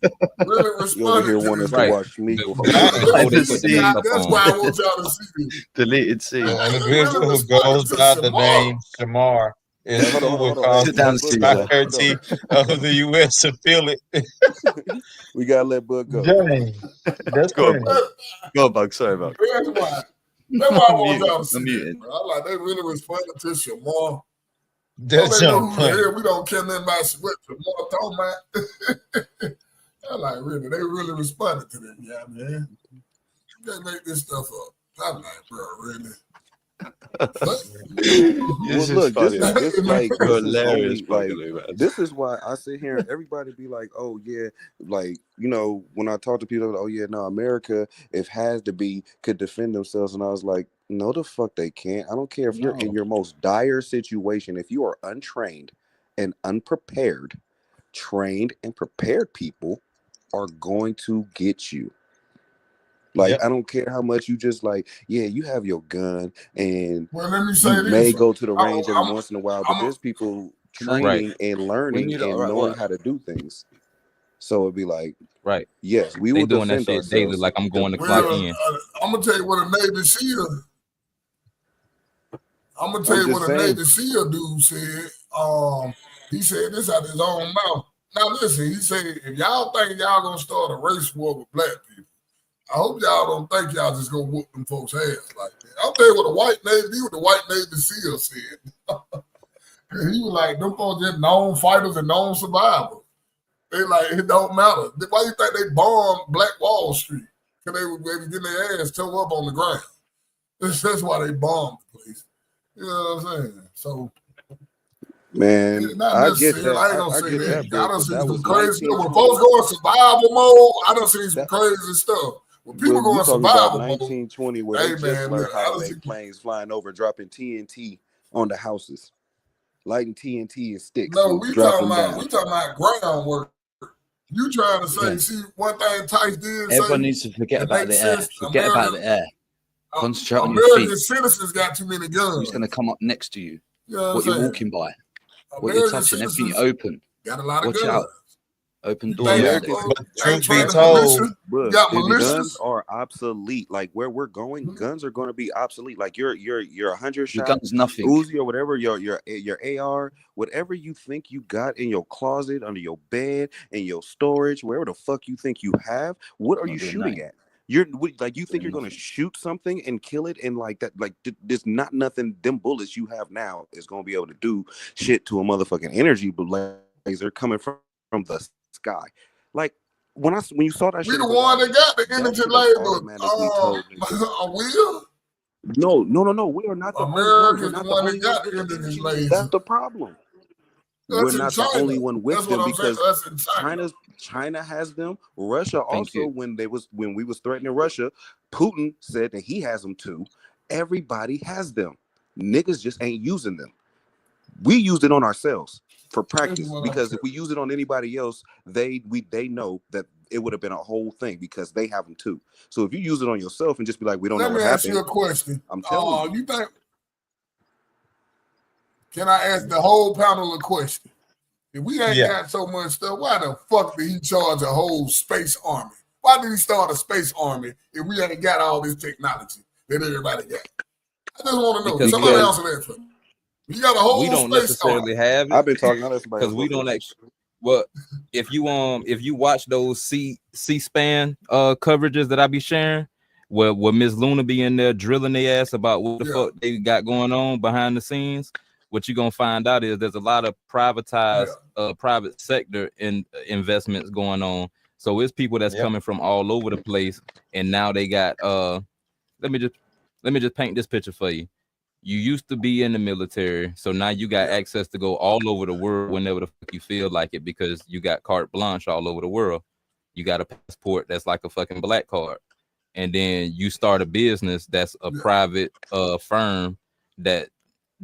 really You over responded here to want us this. to Right. watch Smeagol. Before they put the Yeah, makeup that's on. why I want y'all to see this. Deleted scene. An They individual really who responded goes to by the Shamar. name Shamar is Hold on, who hold on, would hold on. cause Hey, Sit down, let Bud Caesar. go. Let Bud prosperity of the U.S. affiliate. We gotta let Bud go. Dang, that's Go on, crazy. Bug. Go on, Bug. Sorry, Bug. That's why. That's why I I'm want muted. y'all to see I'm this, muted. bro. I like they really responded to Shamar. That's Don't they know so who the funny. hell? We don't care nothing about what Shamar talking about. I like really, they really responded to that, yeah, man. You can't make this stuff up. I'm like, bro, really? Well, This is look, funny. this like You're this is hilarious, only like Buggaloo, man. this is why I sit here and everybody be like, oh yeah, like you know when I talk to people, like, oh yeah, no, America, if has to be, could defend themselves, and I was like, no, the fuck they can't. I don't care if you're in your most dire situation, if you are untrained and unprepared, trained and prepared people are going to get you. Like, Yep. I don't care how much you just like, yeah, you have your gun and Well, let me say you this. may go to the I'm- range every once in a while, but there's people training and learning you and lot are at knowing work. how to do things. So it'd be like, Right. yes, we They will doing that defend shit daily ourselves. like I'm going to clock Well, in. I'm gonna tell you what a Navy SEAL. I'm gonna tell I'm you just what a saying. Navy SEAL dude said. He said this out of his own mouth. Now listen, he said if y'all think y'all gonna start a race war with black people, I hope y'all don't think y'all just gonna whoop them folks' ass like that. I'll tell you what the white Navy SEAL said. He was like, them folks just known fighters and known survivors. They like, it don't matter. Why you think they bombed Black Wall Street? Because they were getting their ass towed up on the ground. That's why they bombed the place. You know what I'm saying? So, Man, not I get necessarily. that. I ain't gonna I say get that. that, I but done seen that some was crazy stuff. When 1920. folks go in survival mode, I done seen some crazy stuff. When people Well, go you in talking about survival mode, 1920 where hey they just man, learned look, how I to done make seen planes flying over, dropping TNT on the houses, lighting TNT and sticks no, and we dropping talking them about down. groundwork. You trying to say, Yeah. see, one thing Tice did Everyone say, needs to forget it about makes the air. sense. Forget about the air. Concentrate on your American feet. citizens got too many guns. Who's going to come up next to you? You know What I'm you're saying? walking by. What you're American touching. Everything citizens you open. got a lot of Watch guns. out. Open You door. think man. Americans, that, But ain't truth be trying to told, militia? You but got guns militias. are obsolete. Like where we're going, guns are going to be obsolete. Like your 100 The shot gun's nothing. Uzi or whatever, your AR, whatever you think you got in your closet, under your bed, in your storage, wherever the fuck you think you have, what are Not you doing shooting nothing. at? You're like, you think you're Doing going to shoot something and kill it, and like that, like there's not nothing. Them bullets you have now is going to be able to do shit to a motherfucking energy laser coming from the sky. Like when you saw that We shit, the it's like, one that got the that energy should have label. automatically told niggas. Will No. We are not the only ones. We're America's the not the one only that ones got with the the energy energy. laser. That's the problem. We're Us in not the China. only one with That's what them I'm saying. because Us in China. China has them. Russia Thank also, you. when we was threatening Russia, Putin said that he has them too. Everybody has them. Niggas just ain't using them. We used it on ourselves for This is practice what I'm because saying. if we use it on anybody else, they know that it would have been a whole thing because they have them too. So if you use it on yourself and just be like, we don't know Let me what ask you happened, a question. I'm telling you. You think? Can I ask the whole panel a question? If we ain't Yeah. got so much stuff, why the fuck did he charge a whole space army? Why did he start a space army if we ain't got all this technology that everybody got? I just want to know. Because Somebody we- answer that for me. You got a whole we don't space necessarily army. have I've it been talking. I'll let somebody because else we go don't first. actually. Well, if you watch those C-SPAN coverages that I be sharing, where Miss Luna be in there drilling their ass about what the Yeah. fuck they got going on behind the scenes, what you're gonna find out is there's a lot of privatized private sector investments going on. So it's people that's Yep. coming from all over the place, and now they got let me just paint this picture for you. You used to be in the military, so now you got access to go all over the world whenever the fuck you feel like it because you got carte blanche all over the world. You got a passport that's like a fucking black card. And then you start a business that's a private firm that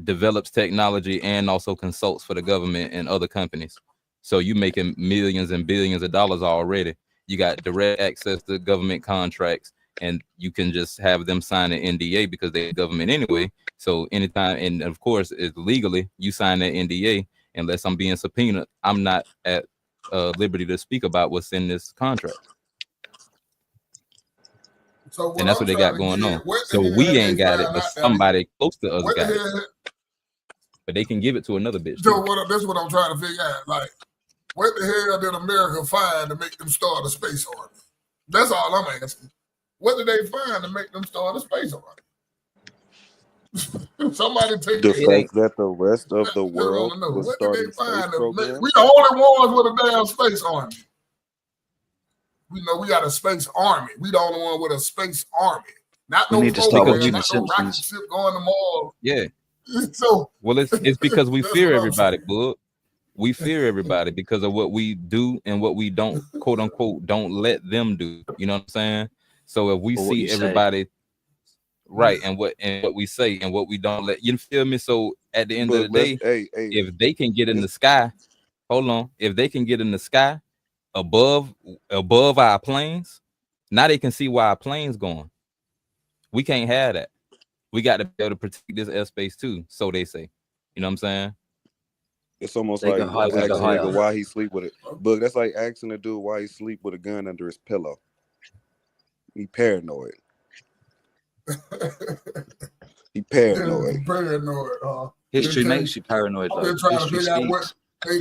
develops technology and also consults for the government and other companies. So you making millions and billions of dollars already. You got direct access to government contracts, and you can just have them sign an NDA because they're government anyway. So anytime, and of course, it's legally you sign that NDA. Unless I'm being subpoenaed, I'm not at liberty to speak about what's in this contract. So what And that's I'm what they trying got to going get, on. what the So hell we they ain't got it, find but out that somebody close to us what got the it. hell? But they can give it to another bitch. So too. that's what I'm trying to figure out. Like, what the hell did America find to make them start a space army? That's all I'm asking. What did they find to make them start a space army? Somebody take The it. fact that the rest of the I just world want to know. was What did starting they space find to make? programs. We the only ones with a damn space army. We know we got a space army. We the only one with a space army. Not We no need to start program, watching not The no rocket Simpsons. ship going to Mars. Yeah. So Well, it's because we That's fear what I'm everybody, saying. bud. We fear everybody because of what we do and what we don't, quote unquote, don't let them do. You know what I'm saying? So if we Or what see you say. everybody right and what we say and what we don't let, you feel me? So at the end of the But let's, day, hey, if they can get in the it's- sky, hold on, if they can get in the sky above our planes, now they can see where our planes going. We can't have that. We got to be able to protect this airspace too, so they say. You know what I'm saying? it's almost They like go high, we asking go a higher. nigga why he sleep with it. But that's like asking a dude why he sleep with a gun under his pillow. He paranoid. He paranoid. Paranoid. History Okay. makes you paranoid, I'm though. just trying to History figure out what speaks. they.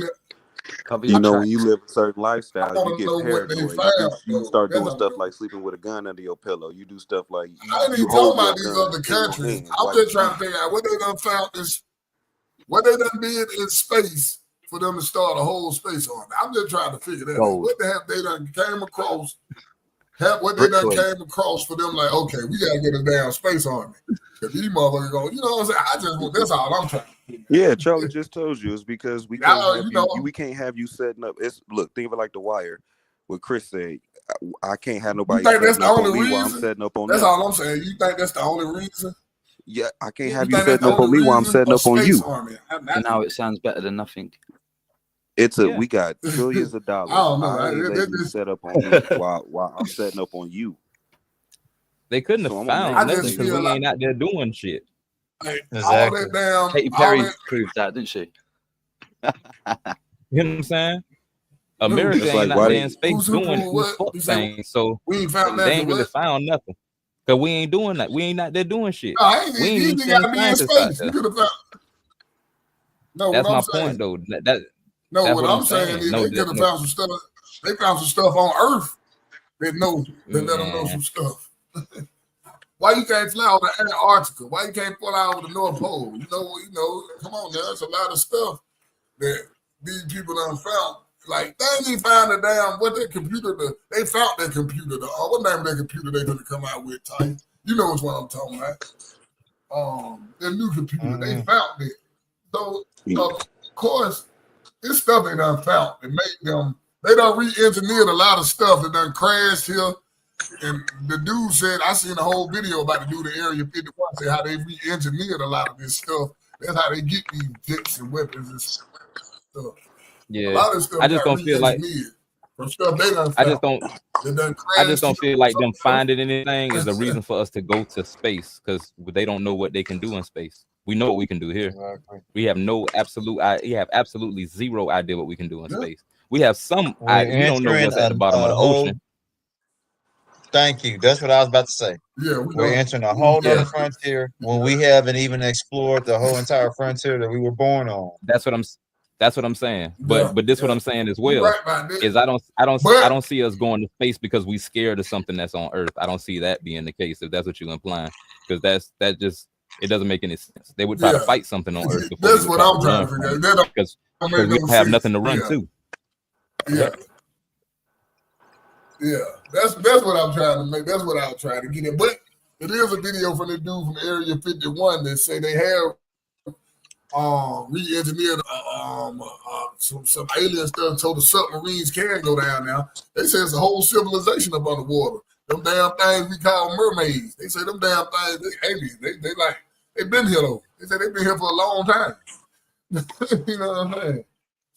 Cover You your know, tracks. when you live a certain I lifestyle, you want to get know what they paranoid. found. You start That's doing what I'm stuff doing. like sleeping with a gun under your pillow. You do stuff like I ain't you even talking hold your about these gun other in your countries. hand I'm while just you trying to eat. figure out what they done found is what they done did in space for them to start a whole space army. I'm just trying to figure that out. Gold. What the hell they done came across? What they done Bitcoin. came across for them? Like, okay, we gotta get a damn space army. Cause these motherfuckers going, you know what I'm saying? That's all I'm trying to figure out. Yeah, Charlie just told you it's because we Now, can't have you know, we can't have you setting up. It's look, think of it like The Wire. What Chris said, I can't have you nobody think that's setting the up on only me while I'm reason? setting up on That's them. all I'm saying. You think that's the only reason? Yeah, I can't You have you think that's setting the up on only me while I'm reason? setting A up on space you. army. For now, it sounds better than nothing. It's a Yeah. we got trillions of dollars. I don't know. I ain't letting you set up on me while I'm setting up on you. They couldn't So have I'm gonna found make I nothing just because feel we like ain't out there doing shit. all Exactly. that damn, Katy all Perry that, proved that, didn't she? You know what I'm saying? America It's ain't like, out why there they- in space Who's doing who, this what? fuck You say thing. So we ain't found they nothing. ain't really What? found nothing. Cause we ain't doing that. We ain't out there doing shit. No, I ain't, We ain't you even ain't sending gotta be in scientists out space. You there. could have found. No, That's what my I'm saying. point, though. No, That's what what I'm I'm saying saying. is No, they could have no, found some stuff. They found some stuff on Earth that let them know man. some stuff. Why you can't fly over the Antarctica? Why you can't fly over the North Pole? You know, come on, now. There's a lot of stuff that these people done found. Like, they ain't even found the damn, they found their computer. What name of their computer they gonna come out with, Ty? You know which one I'm talking about. Their new computer, they found it. So, of course, this stuff they done found. It made them, they done re-engineered a lot of stuff that done crashed here. And the dude said, I seen a whole video about the dude in Area 51, say how they re-engineered a lot of this stuff. That's how they get these jets and weapons and stuff. A Yeah. lot of stuff I just got don't feel like re-engineered from stuff they done I found. just don't feel like them finding anything is a reason for us to go to space, because they don't know what they can do in space. We know what we can do here. Exactly. We have absolutely zero idea what we can do in space. We have some We're idea. We don't know entering what's at the bottom of the ocean. Thank you. That's what I was about to say. Yeah, we're entering a whole nother Yeah. frontier when we haven't even explored the whole entire frontier that we were born on. That's what I'm saying. But this what I'm saying as well right about that. is I don't But- see us going to space because we scared of something that's on Earth. I don't see that being the case, if that's what you're implying, because it doesn't make any sense. They would try to Yeah. fight something on Earth before That's they would what try I'm to trying run to from figure it, out. That don't because make we no don't have sense. nothing to run Yeah. to. Yeah. Yeah. That's what I'm trying to make. That's what I'm trying to get in. But it is a video from the dude from Area 51 that say they have re-engineered some alien stuff so the submarines can go down now. They say it's a whole civilization up underwater. Them damn things we call mermaids. They say them damn things, they aliens. They been here though. They say they've been here for a long time. You know what I'm saying?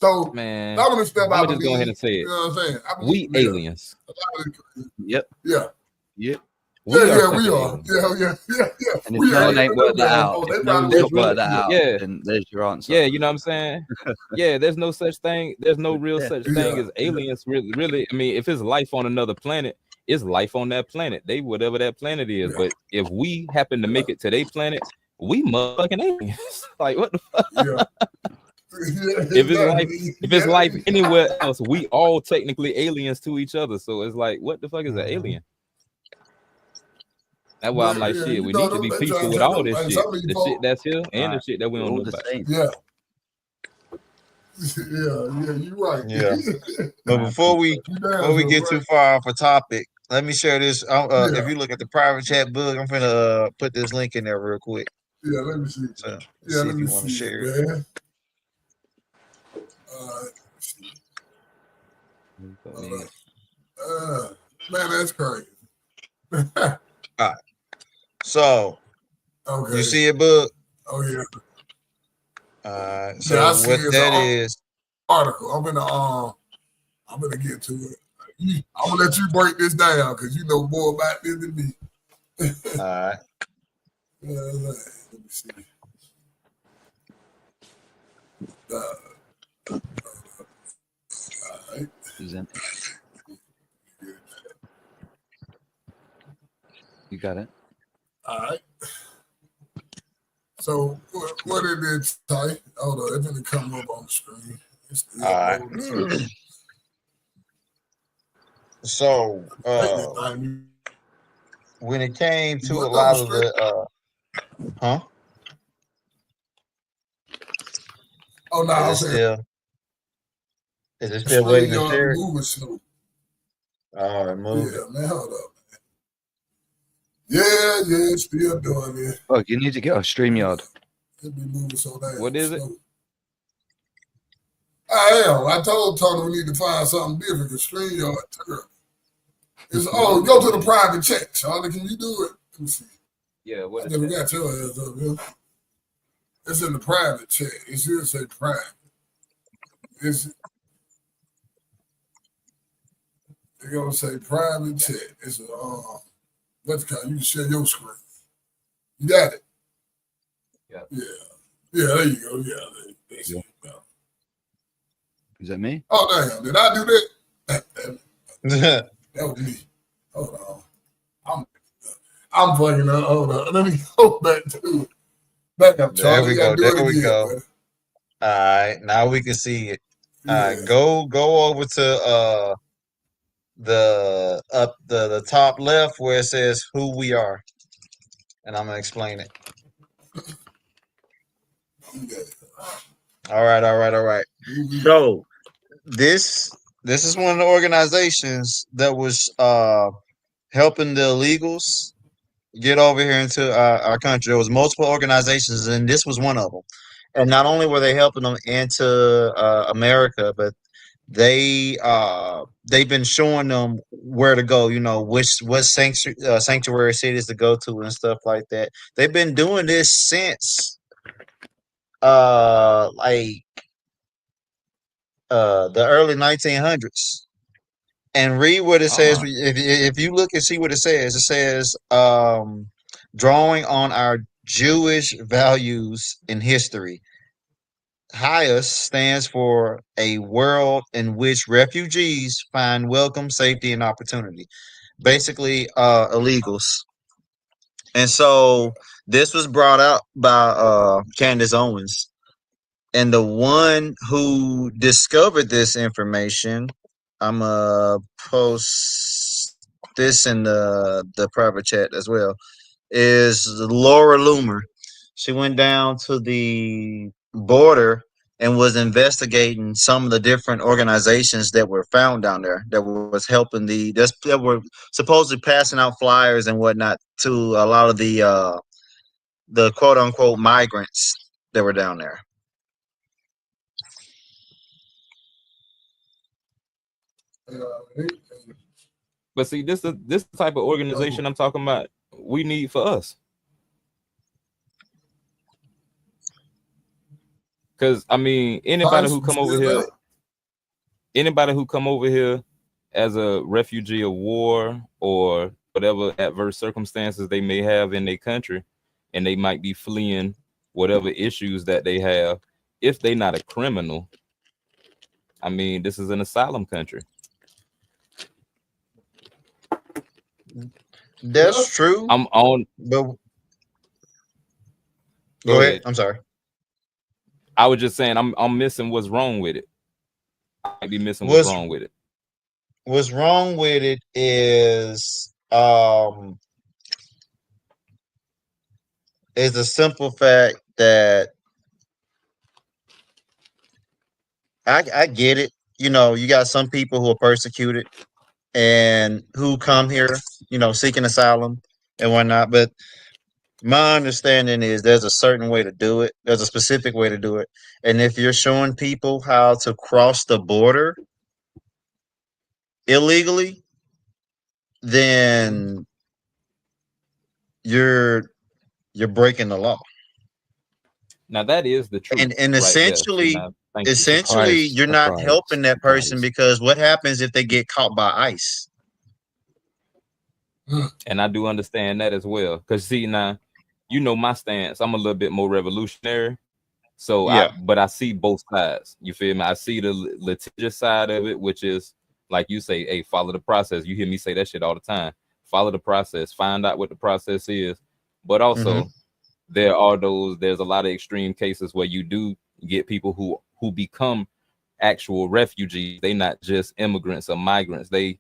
So Man, some of the stuff I'm I just go ahead and say you it. know what I'm saying? I We believe, aliens. Yep. Yeah. Yep. We are we fucking are. aliens. Yeah. And if We no one are. ain't worked that out, Oh, they if no one's probably- got worked that out, Yeah. then there's your answer. Yeah, you know what I'm saying? Yeah, there's no such thing. There's no real such thing as aliens. Really. I mean, if it's life on another planet, it's life on that planet. They whatever that planet is. But if we happen to make it to their planet, we motherfucking aliens. Like what the fuck? If it's life anywhere else, we all technically aliens to each other. So it's like, what the fuck is an alien? That's why I'm like, shit, we need to be peaceful with all this shit. The shit that's here and the shit that we don't know about. Yeah. Yeah, you're right. Yeah. But before we get too far off a topic, let me share this. If you look at the private chat book, I'm gonna put this link in there real quick. Yeah, let me see. So, Yeah, see let if me you want to see, share it. man. Man, that's crazy. All right. So, Okay. you see it, book? Oh yeah. So Yeah, I see what it's that an is? article. I'm gonna get to it. I'm gonna let you break this down because you know more about this than me. All right. Let me see. All right. You got it. All right. So what it is, Ty? Hold on, it's gonna come up on the screen. All right. So when it came to a lot of the Oh no, is it still waiting to share it? Moving slow. All right, move Yeah, man, hold up. Yeah, it's still doing it. Oh, you need to get a StreamYard. It be moving so damn What is it? slow. I told Tony we need to find something different because StreamYard terrible. It's go to the private chat, Charlie. Can you do it? Let me see. Yeah, what I is never that? got your ass up here. It's in the private chat. It should say private. They're gonna say private chat. It's what's it called? You can share your screen. You got it. Yeah. Yeah. Yeah. There you go. Yeah. There you go. Is that me? Oh damn! Did I do that? That was me. Hold on. I'm fucking up. Hold on. Let me go back to it. Back up, There Charlie. we You gotta go. do it There we again, go. buddy. All right, now we can see it. All Yeah. right, go over to the top left where it says who we are, and I'm gonna explain it. All right. So this is one of the organizations that was helping the illegals get over here into our country. There was multiple organizations, and this was one of them. And not only were they helping them into America, but they've been showing them where to go. You know, what sanctuary cities to go to and stuff like that. They've been doing this since the early 1900s. And read what it says. If you look and see what it says drawing on our Jewish values in history. HIAS stands for a world in which refugees find welcome, safety, and opportunity. Basically, illegals. And so this was brought out by Candace Owens. And the one who discovered this information, I'm gonna post this in the private chat as well, is Laura Loomer. She went down to the border and was investigating some of the different organizations that were found down there that was helping that were supposedly passing out flyers and whatnot to a lot of the quote unquote migrants that were down there. But see, this type of organization I'm talking about, we need for us. Because I mean, anybody who come over here as a refugee of war or whatever adverse circumstances they may have in their country, and they might be fleeing whatever issues that they have, if they're not a criminal, I mean, this is an asylum country. That's true. I'm on. But go ahead. I'm sorry. I was just saying I'm missing what's wrong with it. I might be missing what's wrong with it. What's wrong with it is the simple fact that I get it. You know, you got some people who are persecuted and who come here, you know, seeking asylum and whatnot. But my understanding is there's a certain way to do it. There's a specific way to do it. And if you're showing people how to cross the border illegally, then you're breaking the law. Now that is the truth. And right essentially, you're not helping that person because what happens if they get caught by ICE? And I do understand that as well. Because see, now, you know my stance. I'm a little bit more revolutionary. So yeah, but I see both sides. You feel me? I see the litigious side of it, which is like you say, hey, follow the process. You hear me say that shit all the time. Follow the process, find out what the process is. But also there's a lot of extreme cases where you do get people who become actual refugees. They not just immigrants or migrants. They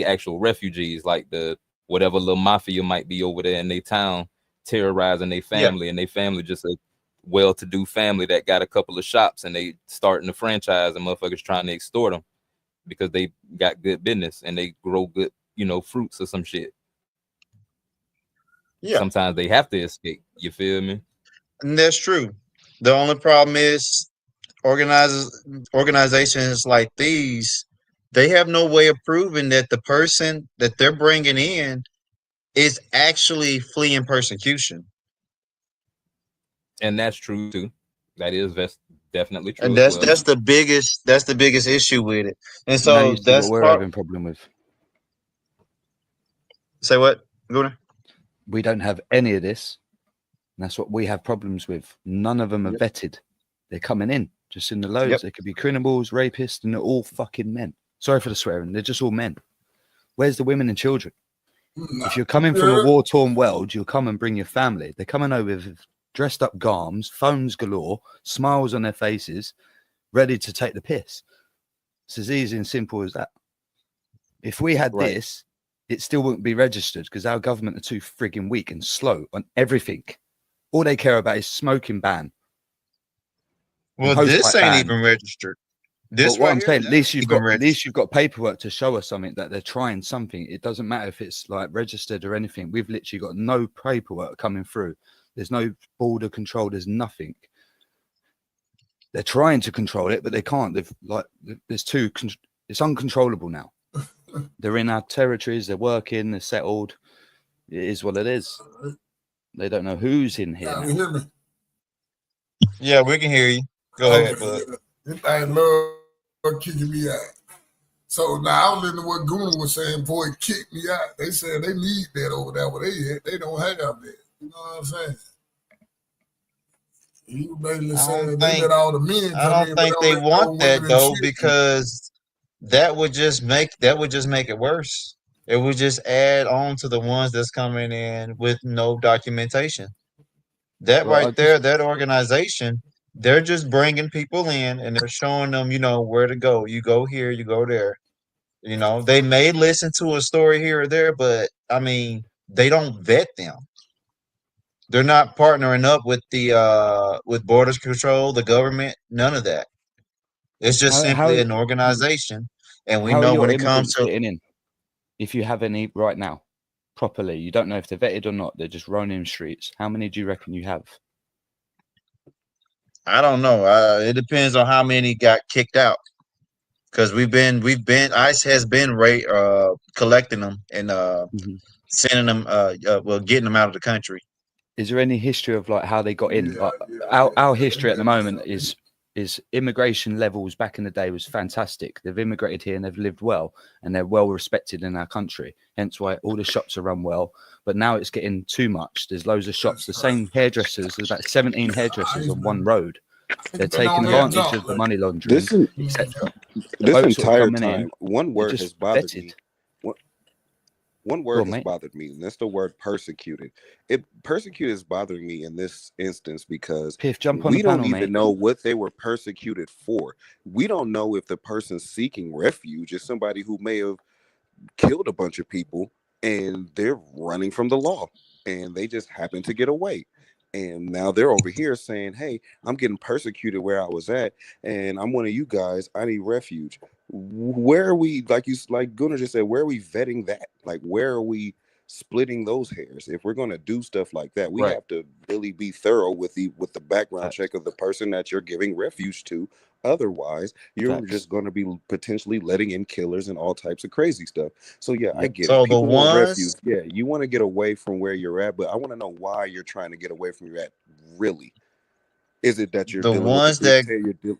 actual refugees, like the whatever little mafia might be over there in their town terrorizing their family, and their family just a well-to-do family that got a couple of shops and they starting a franchise and motherfuckers trying to extort them because they got good business and they grow good, you know, fruits or some shit. Yeah. Sometimes they have to escape. You feel me? And that's true. The only problem is organizations like these, they have no way of proving that the person that they're bringing in is actually fleeing persecution. And that's true too. That is definitely true. And that's the biggest issue with it. And so that's what we're having a problem with. Say what? Gunnar? We don't have any of this. And that's what we have problems with. None of them are vetted. They're coming in Just in the loads. Yep. They could be criminals, rapists, and they're all fucking men. Sorry for the swearing. They're just all men. Where's the women and children? If you're coming from a war-torn world, you'll come and bring your family. They're coming over with dressed up garms, phones galore, smiles on their faces, ready to take the piss. It's as easy and simple as that. If we had this, it still wouldn't be registered because our government are too frigging weak and slow on everything. All they care about is smoking ban. Well, Host this pipe ain't ban. even registered. This But what right I'm here, saying, at least you've even got paperwork to show us something that they're trying something. It doesn't matter if it's like registered or anything. We've literally got no paperwork coming through. There's no border control. There's nothing. They're trying to control it, but they can't. It's uncontrollable now. They're in our territories. They're working. They're settled. It is what it is. They don't know who's in here. Y'all now. can hear me? Yeah, we can hear you. Go ahead, bud. This thing love kicking me out. So now I was listening to what Gooner was saying before he kicked me out. They said they need that over there where they at. They don't have that. You know what I'm saying? He was basically saying they let all the men come I in, don't but think don't they let no want that women and though, shit. because that would just make it worse. It would just add on to the ones that's coming in with no documentation. That Well, right there, that organization, they're just bringing people in and they're showing them, where to go. You go here, you go there. They may listen to a story here or there, but I mean, they don't vet them. They're not partnering up with the with Borders Control, the government, none of that. It's just simply an organization, and we how are know your when it comes immigrants to getting in? If you have any right now, properly, you don't know if they're vetted or not. They're just roaming streets. How many do you reckon you have? I don't know. It depends on how many got kicked out. Because ICE has been collecting them and sending them, getting them out of the country. Is there any history of like how they got in? Like, our history at the moment is immigration levels back in the day was fantastic. They've immigrated here and they've lived well and they're well respected in our country. Hence why all the shops are run well. But now it's getting too much. There's loads of shops. The same hairdressers. There's about 17 hairdressers on one road. They're taking advantage of the money laundering. This entire time, one word has bothered me. One word has bothered me, and that's the word persecuted. Persecuted is bothering me in this instance because we don't even know what they were persecuted for. We don't know if the person seeking refuge is somebody who may have killed a bunch of people and they're running from the law and they just happen to get away. And now they're over here saying, hey, I'm getting persecuted where I was at, and I'm one of you guys. I need refuge. Where are we, like Gunnar just said, where are we vetting that? Like, where are we splitting those hairs? If we're going to do stuff like that, we have to really be thorough with the background check of the person that you're giving refuge to. Otherwise, you're just going to be potentially letting in killers and all types of crazy stuff. So yeah, I get it. People want refuge. Yeah, you want to get away from where you're at, but I want to know why you're trying to get away from where you're at. Really, is it that you're the dealing ones with that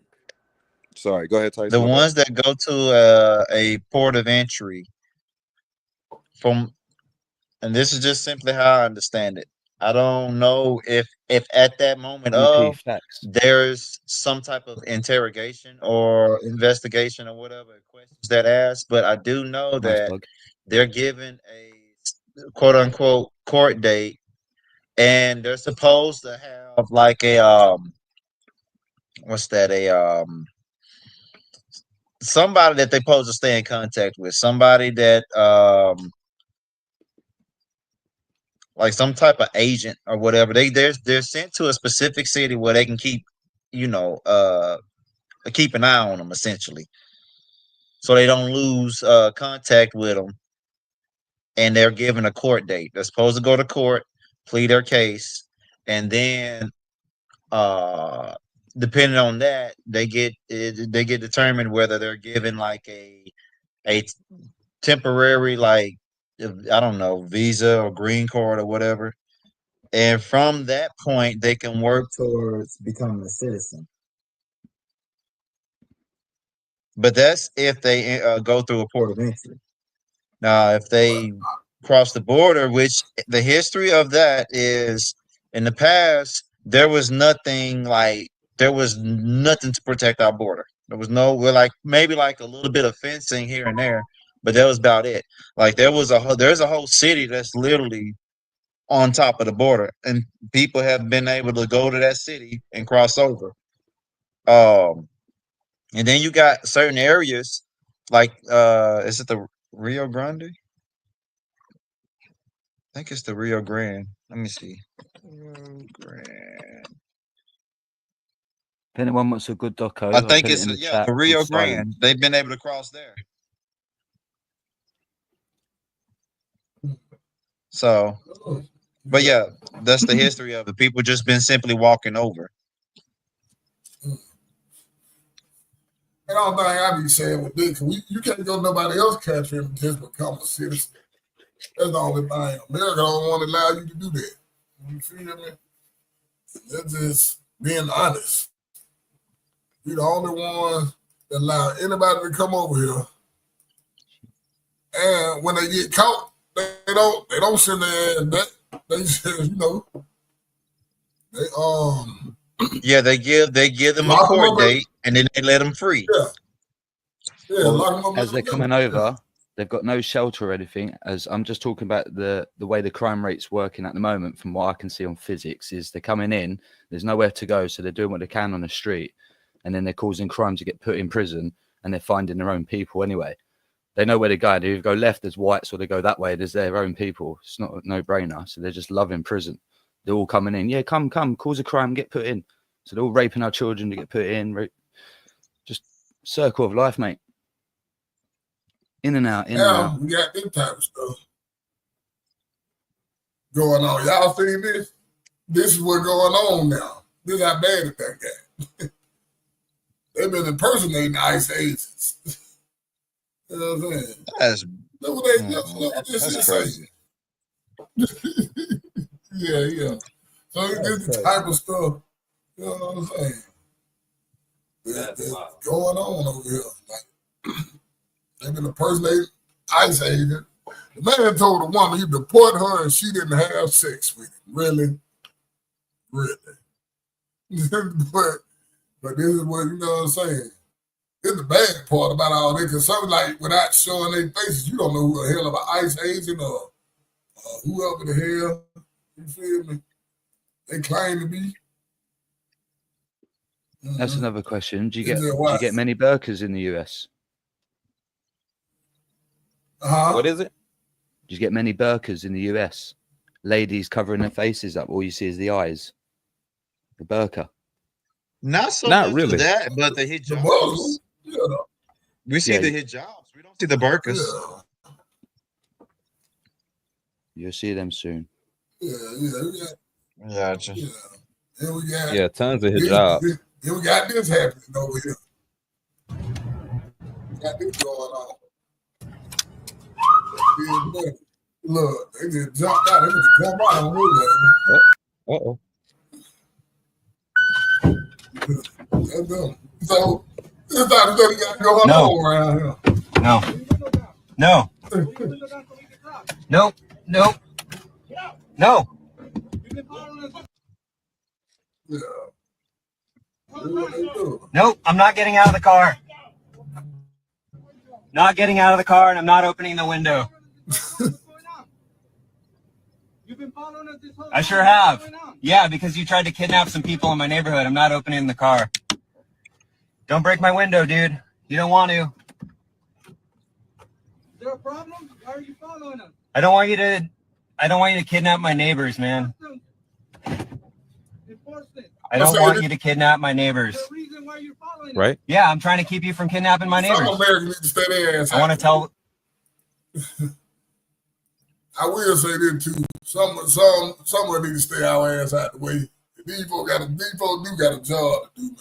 Sorry, go ahead, Tyson. the ones that go to a port of entry and this is just simply how I understand it. I don't know if at that moment there's some type of interrogation or investigation or whatever questions that asked, but I do know that they're given a quote unquote court date, and they're supposed to have like a somebody that they're supposed to stay in contact with, somebody that like some type of agent or whatever. They're sent to a specific city where they can keep an eye on them essentially, so they don't lose contact with them. And they're given a court date. They're supposed to go to court, plead their case, and then depending on that, they get determined whether they're given like a temporary, like, I don't know, visa or green card or whatever. And from that point, they can work towards becoming a citizen. But that's if they go through a port of entry. Now, if they cross the border, which the history of that is in the past, there was nothing like there was nothing to protect our border. There was no, we're like maybe like a little bit of fencing here and there, but that was about it. Like there's a whole city that's literally on top of the border, and people have been able to go to that city and cross over. And then you got certain areas like is it the Rio Grande? I think it's the Rio Grande. Let me see. Rio Grande. If anyone wants a good doco, I I'll think put it it's in the yeah, chat the Rio called Silence. Grande. They've been able to cross there. So, but yeah, that's the history of it. People just been simply walking over. And all thing I be saying with this, you can't go to nobody else's country and just become a citizen. That's the only thing. America don't want to allow you to do that. You feel me? That's just being honest. We the only ones that allow anybody to come over here. And when they get caught, they don't send their ass back. They just, they Yeah, they give them a lock 'em court up. date and then they let them free. Yeah, Well, lock 'em up as in they're the coming middle. over, they've got no shelter or anything. As I'm just talking about the way the crime rate's working at the moment, from what I can see on physics, is they're coming in, there's nowhere to go, so they're doing what they can on the street, and then they're causing crime to get put in prison, and they're finding their own people anyway. They know where to go. They either go left, there's whites, or they go that way, there's their own people. It's not a no-brainer. So they're just loving prison. They're all coming in. Yeah, come, cause a crime, get put in. So they're all raping our children to get put in. Just circle of life, mate. In and out, in and Now out. we got this type of stuff going on. Y'all seen this? This is what's going on now. This is how bad it that got. They've been impersonating ICE agents. You know what I'm saying? That's Look what this that's is crazy. Yeah. So this is the type of stuff, you know what I'm saying? That's going on over here. Like, they've been impersonating ICE agent. The man told the woman he'd deport her and she didn't have sex with him. Really? but this is what, you know what I'm saying? This is the bad part about all this, because something like without showing their faces, you don't know who the hell of an ICE agent or whoever the hell, you feel me? They claim to be. That's another question. Do you Is get it what? many burqas in the US? What is it? Do you get many burqas in the US? Ladies covering their faces up, all you see is the eyes. The burqa. Not so Not much really. of that, but the The hijabs. Muslim? Yeah. We see Yeah. the hijabs. We don't see the burqas. Yeah. You'll see them soon. Gotcha. Yeah. Then we got Yeah, tons of hijab. Then we got this happening over here. Got this going on. Look, they just jumped out. They just jumped out on me, Uh-oh. That's them. So this is how the got going on around here. No. Nope. No. Yeah. What they do? Nope. I'm not getting out of the car. Not getting out of the car, and I'm not opening the window. I sure have. Yeah, because you tried to kidnap some people in my neighborhood. I'm not opening the car. Don't break my window, dude. You don't want to. Is there a problem? Why are you following us? I don't want you to kidnap my neighbors, man. Enforce it. I don't want you to kidnap my neighbors. There's a reason why you're following us. Right? Yeah, I'm trying to keep you from kidnapping my Some neighbors. Americans need to stay their ass I want to tell. I will say this too. Someone need to stay our ass out the way. These folks do got a job to do, man.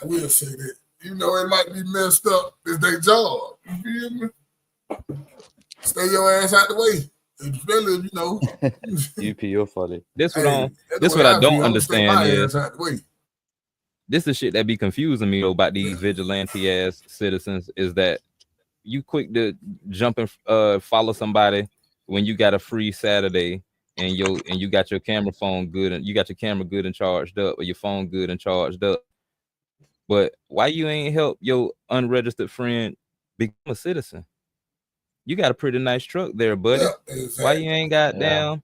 I will say that. Even though it might be messed up, it's their job. You feel me? Stay your ass out the way. Especially, UP, you're funny. This what Hey, this that's what the I way don't feel. I'ma stay understand my is ass out the way. this is shit that be confusing me about these vigilante ass citizens is that you quick to jump and follow somebody when you got a free Saturday and you got your camera phone good and you got your camera good and charged up, or your phone good and charged up. But why you ain't help your unregistered friend become a citizen? You got a pretty nice truck there, buddy. Why you ain't got down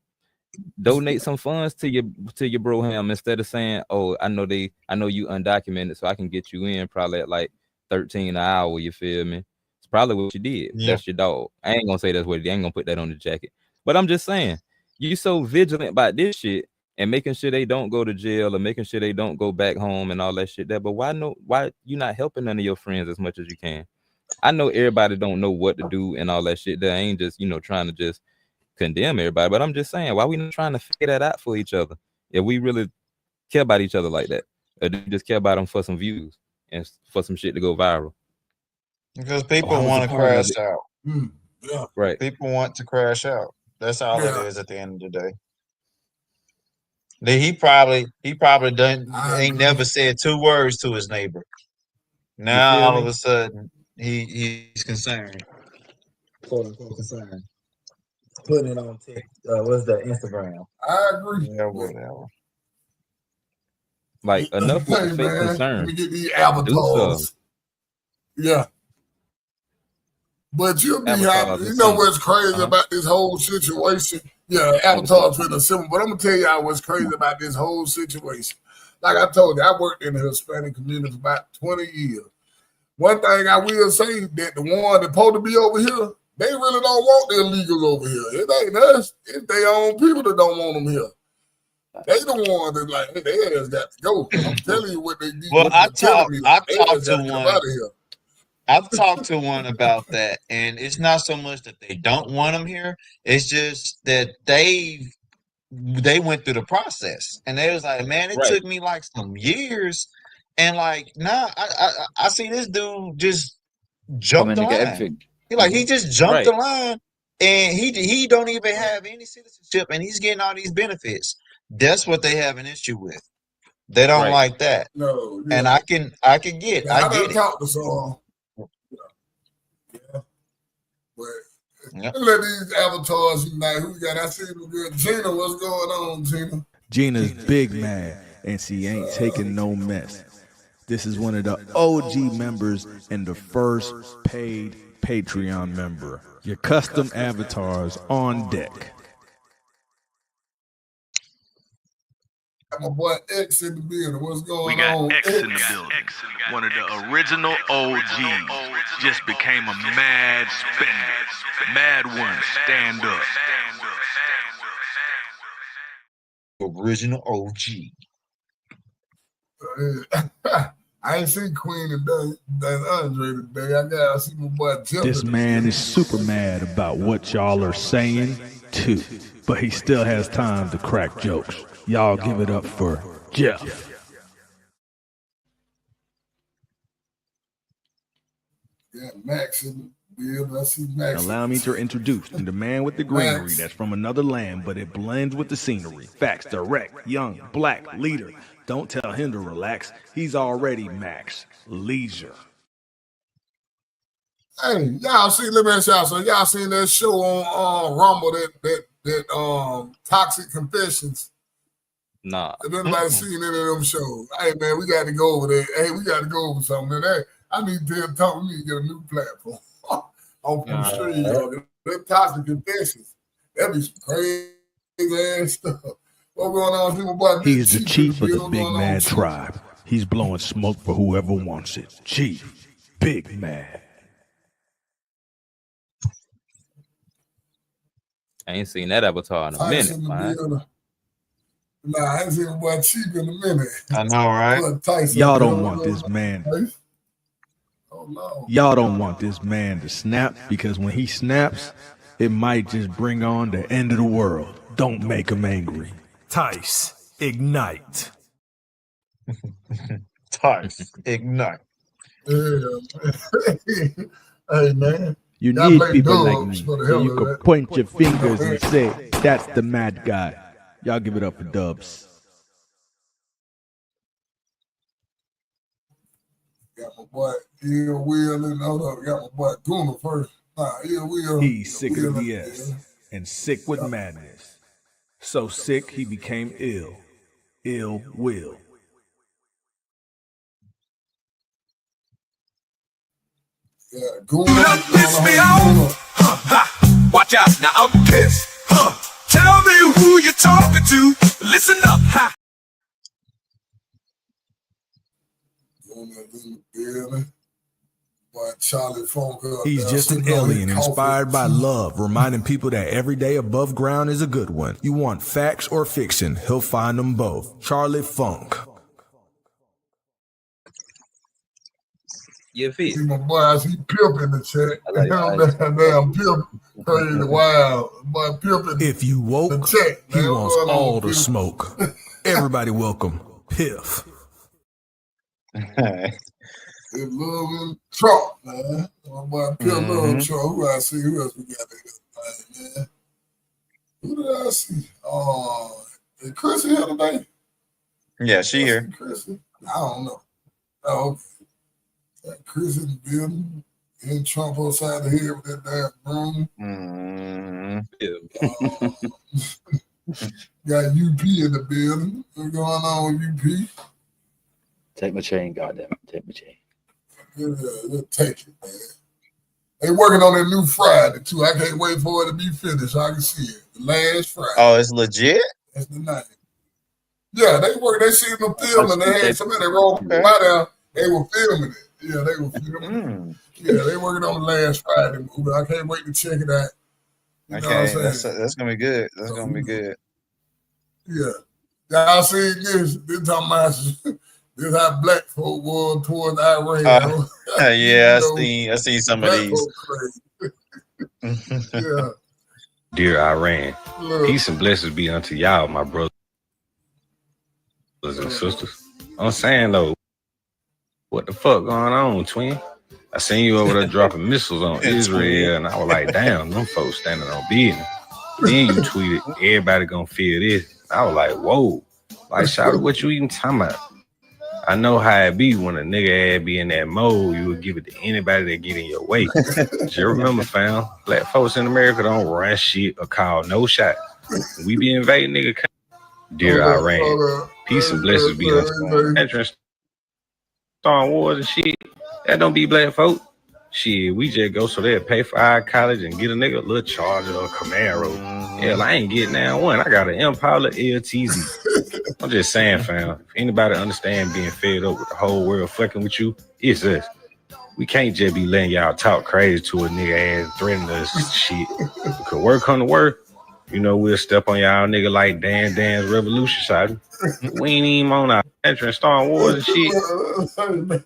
donate some funds to your broham instead of saying, oh, I know you undocumented, so I can get you in probably at like 13 an hour, you feel me? It's probably what you did. That's your dog. I ain't gonna say that's what it is. I ain't gonna put that on the jacket. But I'm just saying, you so vigilant about this shit and making sure they don't go to jail or making sure they don't go back home and all that shit there. But why you not helping none of your friends as much as you can? I know everybody don't know what to do and all that shit. They ain't just, trying to just condemn everybody. But I'm just saying, why we not trying to figure that out for each other? If we really care about each other like that, or do we just care about them for some views and for some shit to go viral? Because people want to crash out. Yeah. Right. People want to crash out. That's all it is at the end of the day. He probably ain't never said 2 words to his neighbor. Now all of a sudden he's concerned. Quote unquote concerned. Putting it on what's that, Instagram? I agree. Yeah, whatever. Like enough with the fake concern. Let me get these avatars. Yeah. But you'll be happy. You know what's crazy about this whole situation? Yeah, avatars for the simple. But I'm gonna tell y'all what's crazy about this whole situation. Like I told you, I worked in the Hispanic community for about 20 years. One thing I will say that the one that's supposed to be over here, they really don't want the illegals over here. It ain't us. It's their own people that don't want them here. They the one that like, hey, they ass got to go. I'm telling you what they do. Well, I've talked to one about that, and it's not so much that they don't want them here. It's just that they went through the process, and they was like, man, it took me like some years, and like, nah, I see this dude just jump the line. He just jumped the line, and he don't even have any citizenship, and he's getting all these benefits. That's what they have an issue with. They don't like that. No, and I can get it. I get it. Talk to someone. Yeah. But let these avatars unite. Who we got? I see the girl Gina. What's going on, Gina? Gina's big mad, and she ain't taking no mess. This is one of the OG members and the first paid Patreon member. Your custom avatars on deck. Got my boy X in the building. What's going on? We got X in the building. One of the original OGs. Just became a mad spender. Mad one, stand up. Original OG. I ain't seen Queen and Dan Andre today. I see my boy Jeff. This man is super mad about what y'all are saying too, but he still has time to crack jokes. Y'all give it up for Jeff. Yeah, Max in the building. I see Max. Allow me to introduce the man with the greenery that's from another land, but it blends with the scenery. Facts direct, young, black leader. Don't tell him to relax. He's already Max Leisure. Hey, y'all see? Let me ask y'all. So y'all seen that show on Rumble that Toxic Confessions? Nah. Have anybody seen any of them shows? Hey man, we got to go over there. Hey, we got to go over something. Hey, I need to tell me to get a new platform on the street. That Toxic Confessions. That be some crazy ass stuff. What's going on, people? Boy, he's the chief of the Big Mad tribe. He's blowing smoke for whoever wants it. Chief, Big Mad. I ain't seen that avatar in a minute, man. Nah, I ain't seen a boy Chief in a minute. I know, right? Y'all don't want this man. Oh, no. Y'all don't want this man to snap, because when he snaps, it might just bring on the end of the world. Don't make him angry. Tice, ignite. Tice, ignite. Hey, man. You need people like me, so you can point your fingers and say, that's the mad guy. Y'all give it up for Dubs. Got my boy Ill Will and hold up. Got my boy Tuna first. Ill Will. He's sick of BS and sick with madness. So sick he became ill. Ill will. Yeah, go Piss me off. Ha. Watch out, now I'm pissed. Tell me who you're talking to. Listen up. Ha. Boy, Charlie Funk. He's just an alien inspired by love, reminding people that every day above ground is a good one. You want facts or fiction, he'll find them both. Charlie Funk. You fit. See my boy, I see Pimp in the chat. Damn Pimp, crazy, wild. Boy, Pimp in If you woke, the chat. he Man, wants what's going on, all the Pimp? smoke. Everybody welcome Piff. They loving Trump, man. My boy Pimp love Trump. Who I see? Who else we got there, man? Who did I see? Is Chrissy here today? Yeah, she here. Chrissy? I don't know. Oh, okay. Chris in the building, and Trump outside the head with that damn broom. Got UP in the building. What's going on with UP? Take my chain, goddamn. Take my chain. Yeah, take it, man. They working on that new Friday too. I can't wait for it to be finished so I can see it. The last Friday. Oh, it's legit? That's the night. Yeah, they work. They seen them filming. They had somebody roll by there. They were filming it. Yeah, they were filming it. Yeah, they working on the last Friday movie. I can't wait to check it out. You know what I'm Okay, saying? that's gonna be good. That's gonna be good. Yeah. Y'all see this? This talking about this how black folk were towards Iran. Yeah, You I see some of black these. folk crazy. Yeah. Dear Iran, Look. peace and blessings be unto y'all, my brothers and sisters. I'm saying though, what the fuck going on, twin? I seen you over there dropping missiles on Israel, and I was like, damn, them folks standing on business. Then you tweeted, everybody gonna feel this. I was like, whoa, like, shout what you even talking about? I know how it be when a nigga ass be in that mode, you would give it to anybody that get in your way. Just remember, fam, black folks in America don't run shit or call no shot. We be invading nigga. Dear Iran, peace and blessings be unto entrance. Star Wars and shit. That don't be black folk. Shit, we just go so they'll pay for our college and get a nigga a little Charger or a Camaro. Hell, I ain't getting that one. I got an Impala LTZ. I'm just saying, fam. If anybody understand being fed up with the whole world fucking with you, it's us. We can't just be letting y'all talk crazy to a nigga ass, threatening us shit. We could work on the work. You know, we'll step on y'all nigga like Dan's Revolution side. We ain't even on our entrance Star Wars and shit.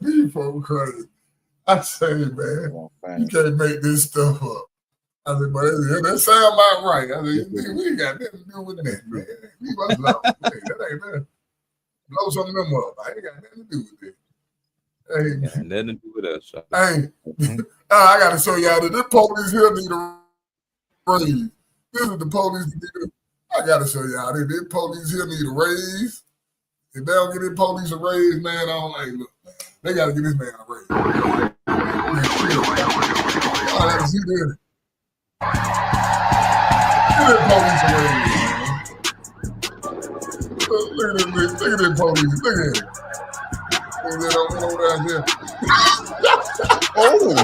You folk crazy. I say, man, you can't make this stuff up. I said, but that sound about right. I said, we ain't got nothing to do with that, man. Leave us alone. Hey, that ain't that. Blow some of them up. I ain't got nothing to do with it. Hey, Got nothing to do with us. So. hey, I got to show y'all that this police here need a raise. This is the police. I got to show y'all that this police here need a raise. If they don't get this police a raise, man, I don't like, look, man, they got to get this man a raise. I got to see this. Get this police a raise, man. Look at this, look at this police. Look at it. Oh,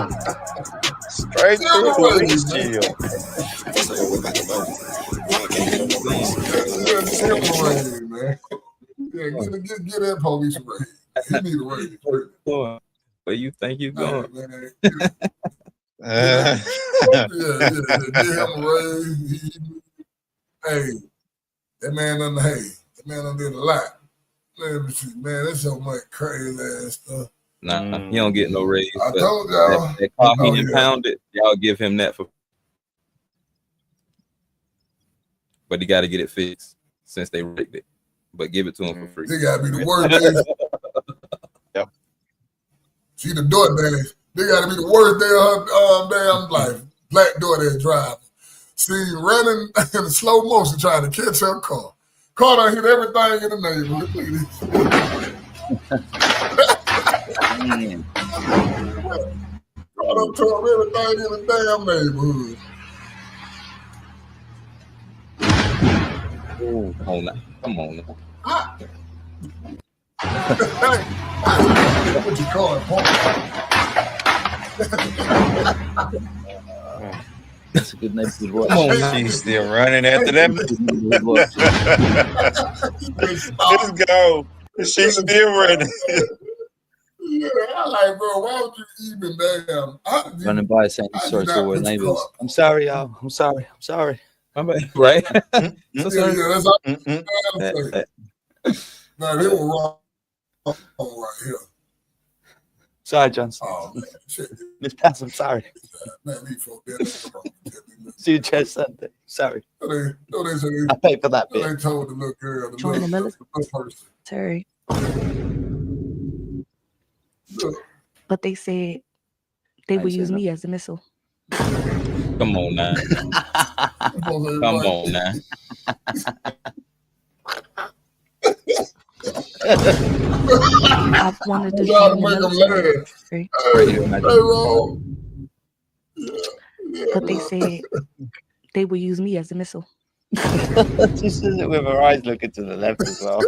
straight through the police jail. Man. Yeah, get that police a raise. He need a raise. Where you think you going? Yeah, get him a raise. Hey, that man done did a lot. Let me see, man, that's so much crazy ass stuff. Nah, he don't get no raise. I told y'all. That car he impounded, y'all give him that for. But he got to get it fixed since they rigged it. But give it to him for free. They gotta be the worst days. Yep. See the DoorDash. They gotta be the worst day of her damn life. Black DoorDash driver. See, running in slow motion trying to catch her car. Car done hit everything in the neighborhood. Look at this. Car done tore everything in the damn neighborhood. Ooh, come on now. Come on now. What you call it, punk? That's a good neighborhood watch. Come on now. She's still running after that. Let's go. She's still running. Yeah, I like, bro, why would you even damn? Running by saying sorry to all our neighbors. I'm sorry, y'all. I'm sorry. I'm sorry. Right? So sorry. Yeah, that's all I'm saying. Nah, they were wrong right here. Sorry, Johnson. Oh, man. Shit. Miss Pass, I'm sorry. Man, these folks, See you Church Sunday. Sorry. no, they say I paid for that they bit. told the little girl, the Join the little military. person. Terry. Look, But they said they would use me as a missile. Come on now. Come on now. I wanted to try to join the make them military. laugh. Hey, wrong. But they said they would use me as a missile. She says it with her eyes looking to the left as well.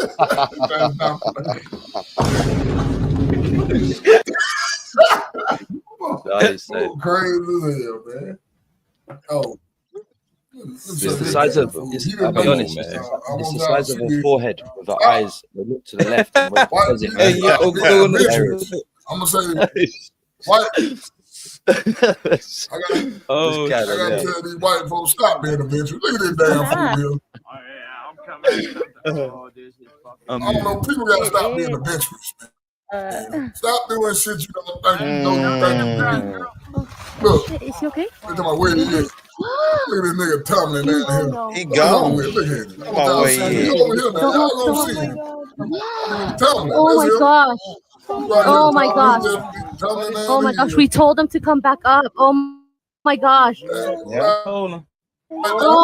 Nice, Crazy as hell, man. Oh. It's the size of, I'll be honest, it's the size of her forehead with her eyes. They look to the left. And when she says it, I'm gonna say, white. I gotta tell these white folks stop being adventurous. Look at this damn fool here. I don't know. People gotta stop being adventurous, man. Stop doing shit you don't think you know you think you can do. Look, Is he okay? look at my way he is. Look at this nigga tumbling down here. He What's gone. wrong with him? Look at him. Come on, where he He's is. over here, man. Y'all gonna see him. Tumbling. Oh my That's him. gosh. Right Oh here. my He's gosh. just tumbling down Oh my the gosh. hill. We told them to come back up. Oh my gosh. Yeah. Oh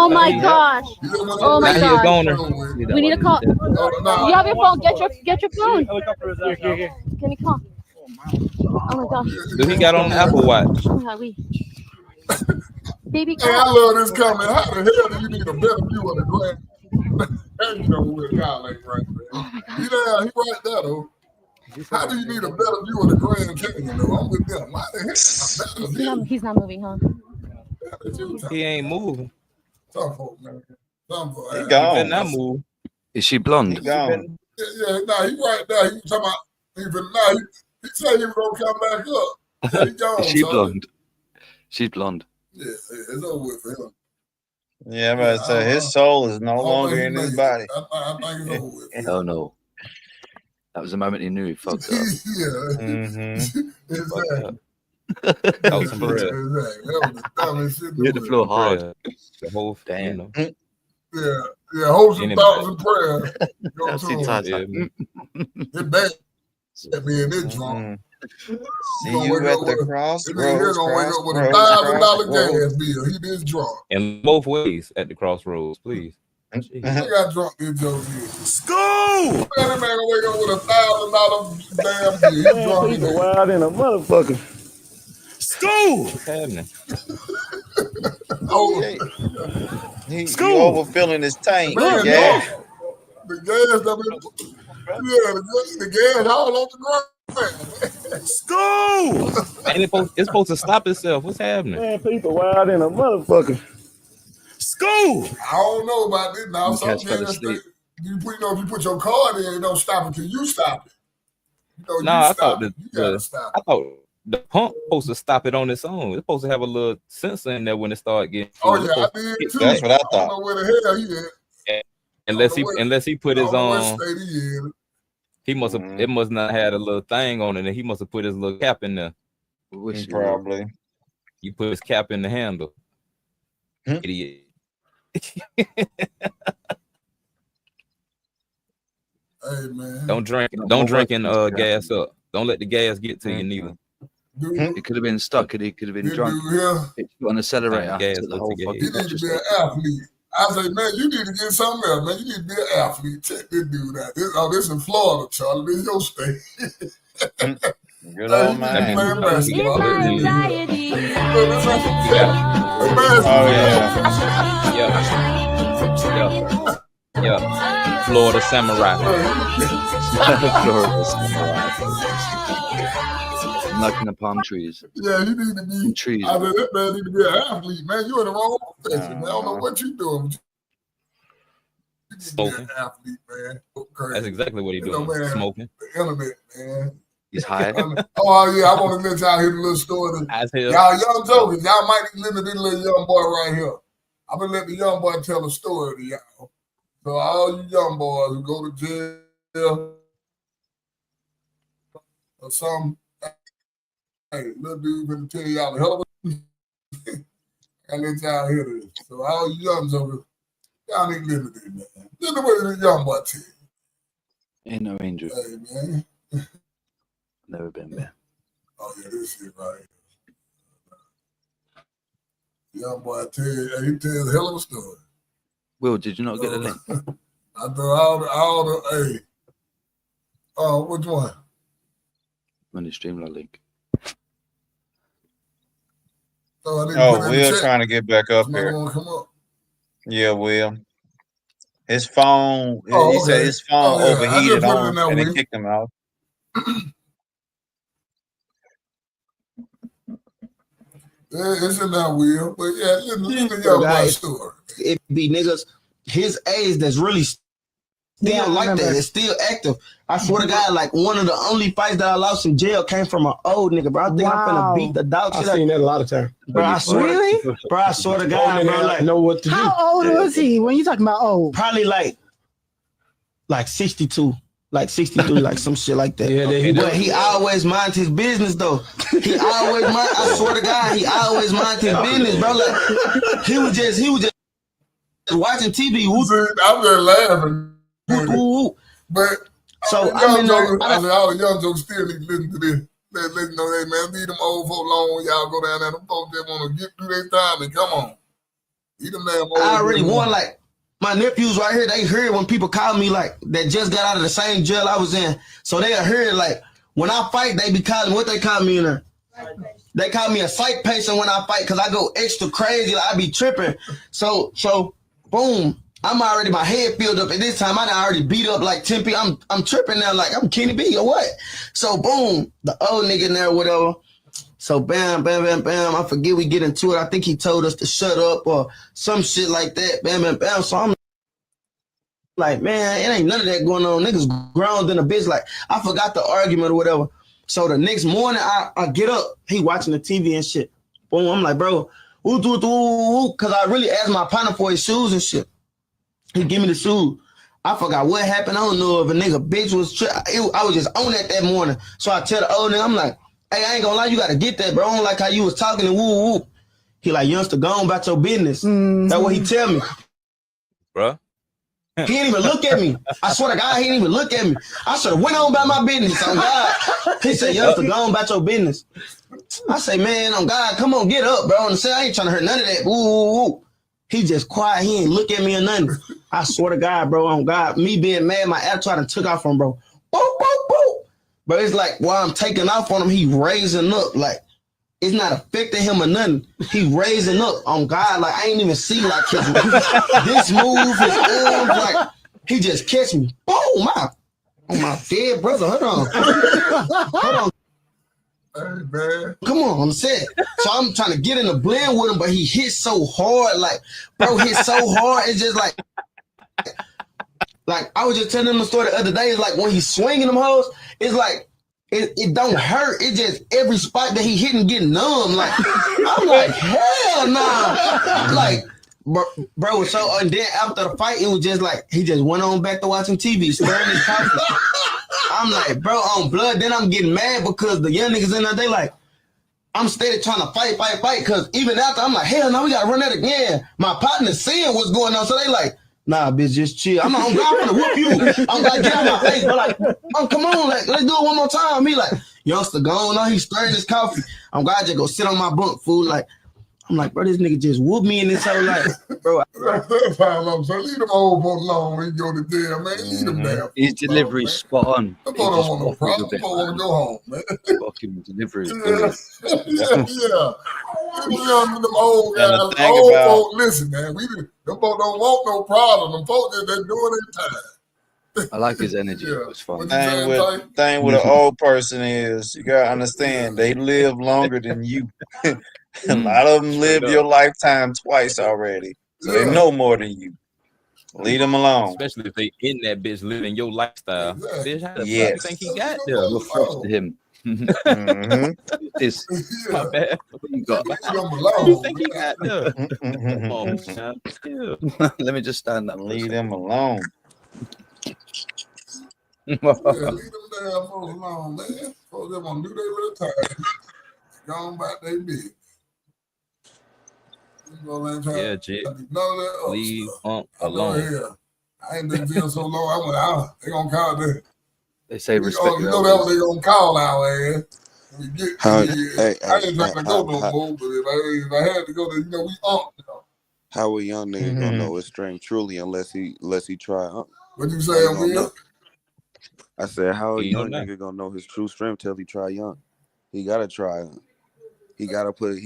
my gosh. Oh my Now gosh. you're goner. We need to call. You have your phone. Get your phone. Can you call? Oh my gosh. Dude, he got on the Apple Watch. Oh my God, Baby, Hey, I love this comment. How the hell do you need a better view of the grand? You know where Kyle ain't right there. He there, he right there though. How do you need a better view of the Grand Canyon though? I'm with them. Why the heck? he's not moving, huh? He ain't moving. Some folk, man. Some folk. He He gone. better not move. is she blonde? He gone. Yeah, nah, he right there. He talking about he said he was gonna come back up. Yeah, he gone. Is she son. blonde? She's blonde. Yeah, it's over with for him. Yeah, but so his soul is no I don't longer think he in his made it. body. I think it's over with. Hell no. That was the moment he knew he fucked up. Yeah. Mm-hmm. Exactly. That was some Exactly. bread. That was the dumbest shit in Hit the world. floor hard. The whole Damn. you know. Yeah, hold some Anybody. thoughts and prayers. Go I'll to see him. Tata. Yeah, man. It's bad at being this drunk. See you at the crossroads. He's gonna wake up with a $1,000 gas bill. He this drunk. In both ways at the crossroads, please. Look how drunk this Joe is. School! Man, that man gonna wake up with a $1,000 damn bill. He's drunk. People wild in a motherfucker. School! What's happening? Oh, He overfilling his tank. man, Yeah. drunk. The gas, the gas all on the ground. School! Ain't it it's supposed to stop itself. What's happening? Man, people wild in a motherfucker. School! I don't know about this now. You Some catch fell gas asleep. if you put your card in, it don't stop until you stop it. You know, Nah, you I stop thought it. You gotta stop I thought the pump supposed to stop it on its own. It's supposed to have a little sensor in there when it start getting. Oh it's yeah, I supposed to did hit too. that. That's what I I don't thought. know where the hell he at. Unless I don't know he put his I don't know what on. state he in. He must have. It must not had a little thing on it, and he must have put his little cap in there. Wish you Probably. You put his cap in the handle. Hmm. Idiot. Hey man. Don't drink and gas up. Don't let the gas get to you neither. Dude, It could have been stuck. It could have been this drunk. dude here, It put an accelerator. Gas Took the up whole to get he fucking need to be an athlete. I say, man, you need to get something else, man. You need to be an athlete. Check this dude out. This in Florida, Charlie. This is your state. Good Hey, old you need to man. play basketball. It's my Look, anxiety. this is- Oh yeah. Yeah. Yeah, Florida Samurai. Florida Samurai. Knocking the palm trees. Yeah, you need to be. Trees. I said, that man need to be an athlete, man. You in the wrong profession, man. I don't know what you doing. You need to be an athlete, man. That's exactly what he doing. Man, Smoking. The internet, man. He's high. Oh yeah, I want to let y'all hear the little story. Y'all young jokers, y'all might be listening to this little young boy right here. I'm gonna let the young boy tell a story to y'all. So all you young boys who go to jail or something, hey, little dude gonna tell y'all a hell of a I let y'all hear this. So all you young jokers, y'all need to listen to this, man. Listen to what the young boy tell you. Ain't no angel. Hey, man. Never been there. Oh yeah, this shit right here. Young boy tell you, he tells a hell of a story. Will, did you not get the link? I threw all the hey. Oh, which one? On the Streamline link. Will's trying to get back up here. Come up. Yeah, Will. His phone, he said his phone overheated on and they kicked him out. Yeah, it's in that wheel, but yeah, listen to young boy story. It be niggas his age that's really still like that. It's still active. I swear to God, like one of the only fights that I lost in jail came from an old nigga, bro. I think I'm finna beat the dog shit. I've seen that a lot of times. Bro, I swear, bro, I swear to God, bro, like know what to do. How old was he when you talking about old? Probably like 62. Like 63, like some shit like that. Yeah, but he always mind his business though. He always mind. I swear to God, he always mind his business, bro. Like he was just watching TV. I'm just laughing. But so I mean, all the young jokers still need to listen to this. Let you know, hey man, leave them old folk alone when y'all go down there. Them folks that want to get through their time and come on. Leave them damn old. I already won like. My nephews right here, they heard when people call me like that just got out of the same jail I was in. So they heard like when I fight, they be calling what they call me in there. They call me a psych patient when I fight because I go extra crazy, like I be tripping. So boom, I'm already my head filled up. At this time, I done already beat up like 10 people. I'm tripping now, like I'm Kenny B or what? So boom, the old nigga in there, whatever. So bam, bam, bam, bam. I forget we get into it. I think he told us to shut up or some shit like that. Bam, bam, bam. So I'm like, man, it ain't none of that going on. Niggas grown than a bitch. Like, I forgot the argument or whatever. So the next morning, I get up. He watching the TV and shit. Boom, I'm like, bro, because I really asked my partner for his shoes and shit. He give me the shoes. I forgot what happened. I don't know if a nigga bitch was. I was just on that morning. So I tell the old nigga, I'm like, hey, I ain't gonna lie, you gotta get that, bro. I don't like how you was talking and woo woo. He like, youngster, go on about your business. That's what he tell me. Bro. He didn't even look at me. I swear to God, he didn't even look at me. I should have went on about my business. On God. He said, youngster, go on about your business. I say, man, on God, come on, get up, bro. And say, I ain't trying to hurt none of that. Woo, woo, woo. He just quiet. He ain't look at me or nothing. I swear to God, bro, on God, me being mad, my attitude done took off from bro. Boop, boop, boop. But it's like while I'm taking off on him, he raising up. Like it's not affecting him or nothing. He raising up on God. Like I ain't even see like this move, his arms, like he just catch me. Boom, my dead brother. Hold on. Hold on. Hey, man. Come on set. So I'm trying to get in the blend with him, but he hit so hard. Like, bro, hit so hard. It's just like I was just telling him the story the other day. It's like when he's swinging them hoes, it's like it don't hurt. It just every spot that he hitting get numb. Like I'm like hell nah. Like bro. So and then after the fight, it was just like he just went on back to watching TV, stirring his coffee. I'm like, bro, on blood. Then I'm getting mad because the young niggas in there, they like, I'm steady trying to fight. Because even after, I'm like, hell no, we gotta run that again. My partner seeing what's going on, so they like, nah, bitch, just chill. I'm gonna whoop you. I'm like, get out my face. But like, oh, come on, like, let's do it one more time. He like, youngster, go on. He's stirring his coffee. I'm glad you go sit on my bunk, fool. Like, I'm like, bro, this nigga just whooped me in this whole life, bro. That's how I'm saying. Leave them old folks alone when you go to jail, man. Leave them there. His delivery's spot on. Them He folks just don't want no waffled a problem. bit, Them folks want to man. go home, man. Fucking delivery. Yeah. Them old And guys, the thing old about- folks, listen, man. Them folks don't want no problem. Them folks, they're doing their time. I like his energy. It's fun. Thing with an old person is you gotta understand they live longer than you. A lot of them lived your lifetime twice already, so they know more than you. Leave them alone. Especially if they in that bitch living your lifestyle. Bitch, how the fuck you Yes. think he got there? You're frost to him. This my bad. What you got? How do you think he got there? Come on, man. Chill. Let me just stand up. Leave them alone. Yeah, leave them damn folks alone, man. Folks that want to do their little time. Gone about their business. Yeah, Jay. None of that other Leave stuff. Unc I know alone. hell. I ain't been in jail so long. I went out. They gonna call that. They say You respect. know that's what they gonna call our ass. We get, How- I hey, ain't trying to go no how- more, but if I had to go, then we Unc. How a young nigga gonna know his strength truly unless he try? What you How say, he gonna Will? know? I said, how a He know young that. nigga gonna know his true strength till he try young? He gotta try. He gotta put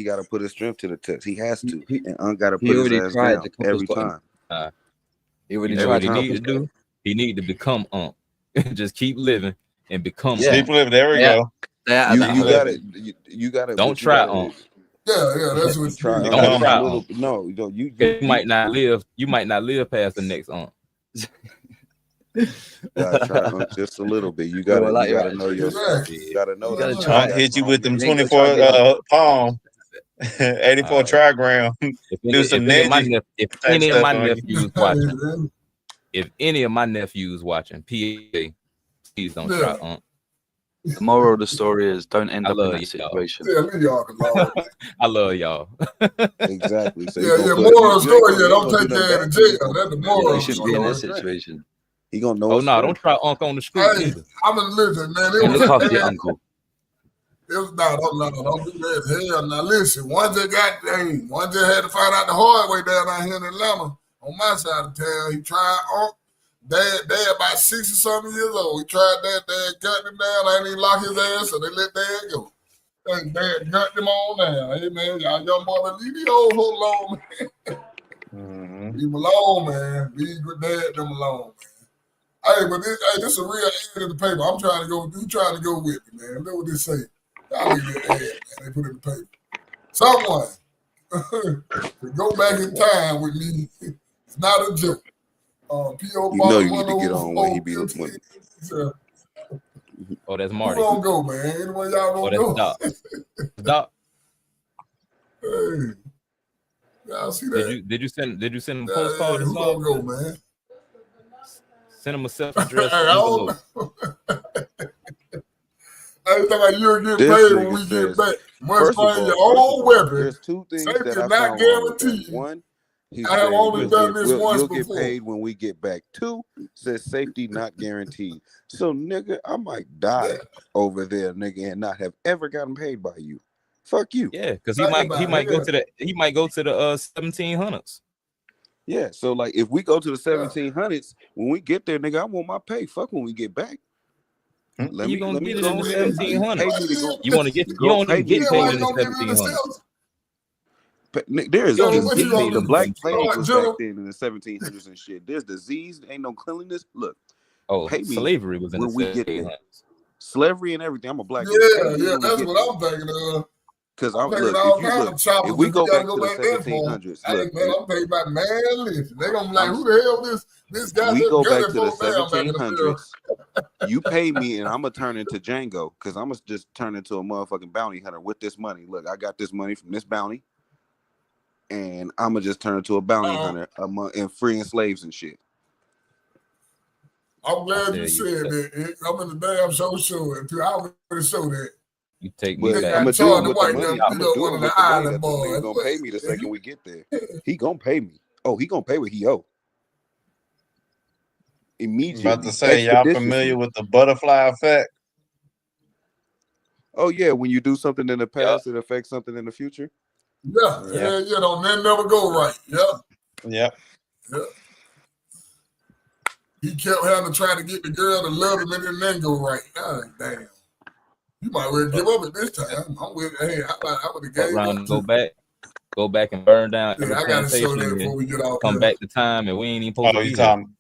his strength to the test. He has to, and gotta he put his already ass tried. down The coppers every got him. time. He already You know tried. what he The need to coppers got him. do? He need to become Unc. Just keep living and become Yeah. Keep living. There we Yeah. go. Stay out of You that you hole. gotta you gotta Don't but you try gotta Unc. Yeah, that's what try you Unc Don't just try a little. Unc. No, you You might not live. You might not live past the next Unc. gotta try Unc just a little bit. You Bro, I gotta like you your gotta know attitude. yourself. You gotta know You that gotta you try. I'll hit you with them You ain't gonna 24 try to palm, 84 trigram. Do some Neji If type any of stuff my on you. nephews watching, if any of my nephews watching, PA, please don't try Unc. The moral of the story is don't end I up in love that y'all. situation. Yeah, leave y'all alone. I love y'all. exactly. So Yeah, you moral gonna story, put, yeah, you don't ain't gonna take do care nothing of the bad. You jail. gonna That's the put him in Yeah, moral you of the shouldn't be in that story. situation. He gonna know. Oh his no, don't strength. try Unc on the street Hey, either. I'm gonna listen, man. It And was look after your man, uncle. it was don't do that. Hell, now listen, one just had to find out the hard way down out here in Atlanta on my side of town. He tried Unc. Dad about 60 something years old. He tried that. Dad got him down. I didn't even lock his ass, so they let Dad go. And Dad got them on down. Hey man, y'all young boy, but leave the old folk alone, man. Leave him alone, man. Leave good Dad them alone, man. Hey, but this is a real ad in the paper. I'm trying to go. You trying to go with me, man? Look what this say. Y'all look at that ad, man. They put it in the paper. Someone to go back in time with me. It's not a joke. P.O. You know Box you need to get on when he be when 10415. Oh, that's Who Marty. gonna go, man? Anyway, y'all Oh, gonna that's go? Doc. Doc, Hey, y'all see that? did you send him a Yeah, postcard or who something? gonna go, man? Send him a self-addressed Hey, I don't envelope. I ain't talking about you'll get This paid when nigga we says- get back. Must First of bring your all, own weapon. there's two things Safety that is I not found wrong with that. guaranteed. One, he I have said only done this once you'll get before. paid when we get back. Two, says safety not guaranteed. So nigga, I might die over there, nigga, and not have ever gotten paid by you. Fuck you. Yeah, because he Think might about it, go yeah. to the 1700s. Yeah. So like if we go to the 1700s, when we get there, nigga, I want my pay. Fuck when we get back. You gonna get it go in the ahead and pay me 1700s. to go. You want to get you Go don't pay even me get to paid go in the Gonna give it to 1700s. themselves. But there is You don't So what you get disease. paid gonna The in do? Black the Plague Start was general. back then in the 1700s and shit. There's disease, ain't no cleanliness. Look, Oh, pay me slavery was in when the we get there. 1700s. Slavery and everything. I'm a black man. Yeah, Pay me yeah, when we that's get what there. I'm thinking of. Because I'm I'm thinking look, all if you kind look, of choppers. if we If go you gotta back go to the back that far, 1700s, hey look, man, I'm thinking about man. Listen, they gonna be like, I'm who the hell this guy we just go gunning back to the folks down back in the 1700s. You pay me, and I'm gonna turn into Django because I'm gonna just turn into a motherfucking bounty hunter with this money. Look, I got this money from this bounty, and I'm gonna just turn into a bounty hunter and freeing slaves and shit. I'm glad tell you you, said that. I'm in the damn show sure too. I would show that. You take me But They back. I'm got gonna do it charged the with the white money. them, I'm you gonna know, do one it of the with the money island that this nigga boys. gonna pay me the second we get there. He gonna pay me. Oh, he gonna pay what he owe. Immediately. About to say, y'all familiar with the butterfly effect? Oh yeah, when you do something in the past, it affects something in the future. Yeah, don't never go right. Yep. He kept having to try to get the girl to love him and it didn't go right. God damn. You might well give up at this time. I'm with hey, I would have gave Around up and too. go back and burn down every I gotta show plantation that before we get and off come here. back to time and we ain't even supposed to be you here. talking?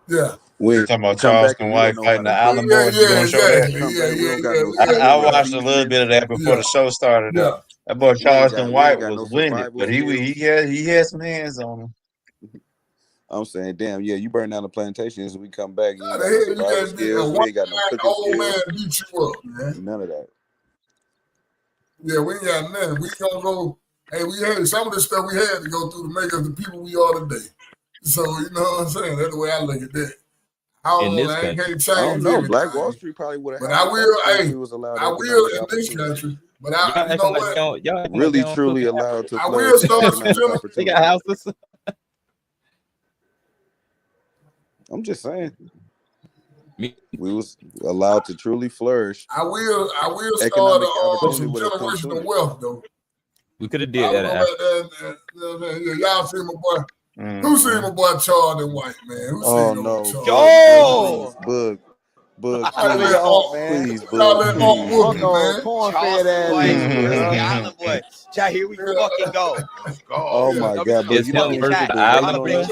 Yeah. You talking about Charleston White fighting the Island Boys? You gonna show that? I watched a little bit of that before the show started. That boy Charleston White was winning, but he had some hands on him. I'm saying, damn, you burn down the plantations, we come back, you ain't How got the no hell you survival can't beat a skills, we ain't got no cooking old man skills, beat you up, man? none of that. Yeah, we ain't got nothing. We gonna go. Hey, we had some of the stuff we had to go through to make us the people we are today. So you know what I'm saying? That's the way I look at that. I can't change I don't know. everything. Black Wall Street probably would have. But I will. If Hey, it was allowed I will economic in this opportunity. country. But you know what? Really, truly allowed to I flourish will start some economic opportunity. They got houses. I'm just saying. We was allowed to truly flourish. I will start Economic some opportunity would have come generational to wealth though. We could have I did don't that. know about that. Yeah, y'all see my boy. Who seen my boy Charleston White, man? Who seen no. Charleston? Bug, please, please, Bug, please. Corn-fed ass. Island Boy. Child, here we fucking go. Oh my God, but It's you him versus the Island Boys.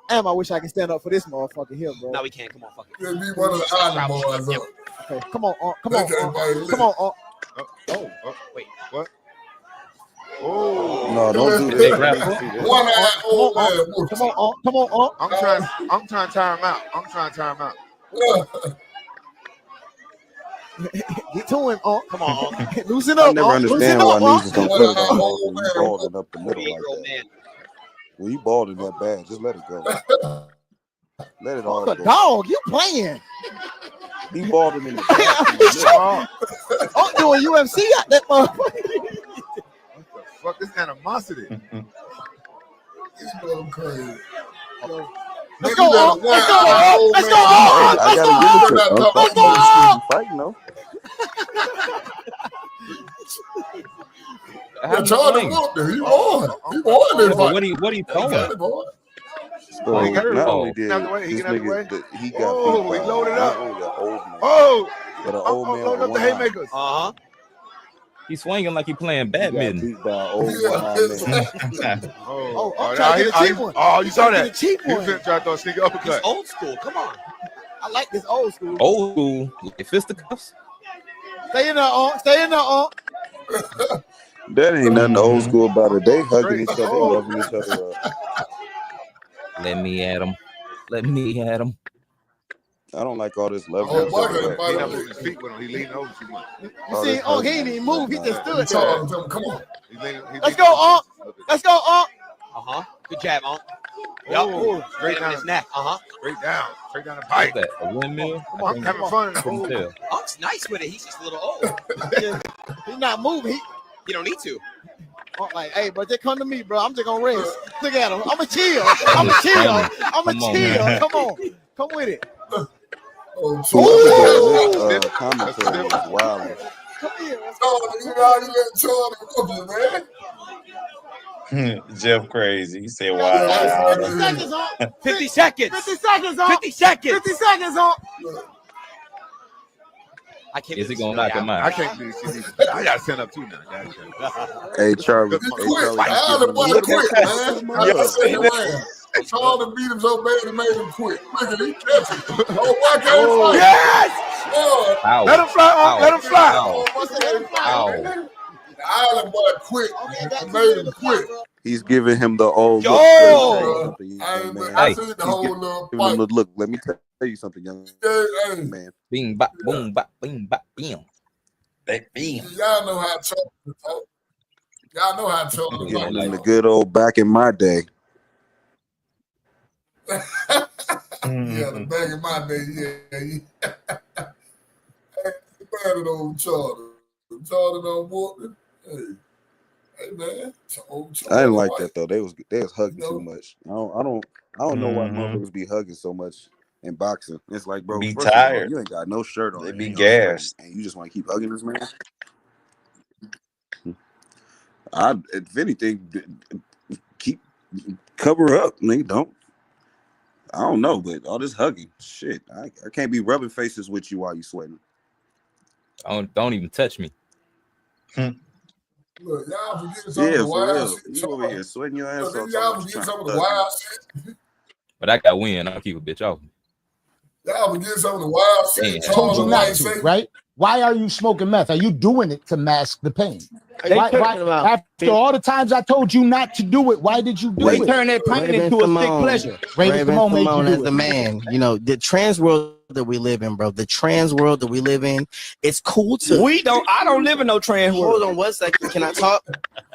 Damn, I wish I could stand up for this motherfucker here, bro. No, we can't. Come on, fuck it. Yeah, be one of the Island Boys up. Okay, come on, come on. Wait, what? No, don't do this. One eye old man. Come on. I'm trying to tire him out. Get to him, come on. Loosen I up, never understand why niggas don't play that hard when you man. balding up the middle like that. When you balding that bad, just let it go. Let it all The go. dog, you playing. He balding in the back. I'm doing UFC at that motherfucker. Fuck this animosity. He's going crazy. Let's go on. Let's go on. Let's go on. I gotta give it to him. Let's go on. Fighting though. Charlie whooped him. He won. He won this fight. What he throwing? So he hurt. not only did Get out the way. this Get out the way. nigga, he got Oh, beat he by loaded not up. only an old man, I'm but an old man loading with up the one eye. haymakers. He's swinging like he playing He got badminton. beat by an old one-eyed man. I'm trying to get a cheap one. Oh, you saw that? Get a cheap He one. was trying to throw a sneaky uppercut. Old school. Come on. I like this old school. Old school, like fisticuffs. Stay in there, Stay in there, That ain't nothing old school about it. They hugging each other, loving each other up. Let me at him. Let me at him. I don't like all this loving Oh, each boy, other. He not moving his feet with him. He leaning over too much. You see, he didn't even move. He just stood there. Charlie, come on. Let's go, Let's go, Good jab, Unc. Oh, straight down his neck. Straight down the What's pipe. that? A windmill? Come on, I'm having fun in the Couldn't hole. tell. Unc's nice with it. He's just a little old. He's not moving. You don't need to. Like, hey, bro, just come to me, bro. I'm just gonna rest. Look at him. I'ma chill. I'ma chill. Come on. Come with it. This commentary was wild. Come here. Charlie, you know how you let Charlie whoop you, man. Jeff crazy. He said, 50 "Wow." seconds, 50 seconds. 50 seconds, 50 seconds. 50 seconds, I can't. Is he gonna knock him I out? can't do this. I got to stand up too now. Hey Charlie, He quit. I the boy quit, man. I said, man. Charlie beat him so bad he made him quit. Look at him, catch him. Oh, why can't he fight? Yes! Lord. Ow. Let him fly. Let him fly. Oh, why can't he fight? Ow. The Island boy quit. He made him quit. he's giving him the old look. I Hey, seen the whole little giving him fight. the look. Let me tell you something, young Hey, man. Bing bop, boom bop, bing bop, bing. y'all know how Charlie talk. Y'all know how Charlie Giving talk. him the good old back in my day. Yeah, the back in my day, yeah. Hey, bad at old Charlie. Charlie don't want it. Hey man, Charlie, I didn't like that though. They was hugging too much. I don't know why motherfuckers be hugging so much in boxing. It's like, bro, Be first of all, tired. you ain't got no shirt on. They and be you know, gassed. and you just want to keep hugging this man. if anything, keep cover up, nigga. Don't. I don't know, but all this hugging, shit. I can't be rubbing faces with you while you sweating. Don't even touch me. Look, y'all forget some of the For wild real. shit. You over here sweating your ass Look, off. y'all forget some of the wild shit. But I got wind. I'll keep a bitch off. Y'all forget some of the wild shit. Told you not to, right? Why are you smoking meth? Are you doing it to mask the pain? After all the times I told you not to do it, why did you do it? Turn that pain into a sick pleasure. Raven Simone as the man, you know, the trans world that we live in, bro. The trans world that we live in, it's cool to. I don't live in no trans world. Hold on 1 second. Can I talk?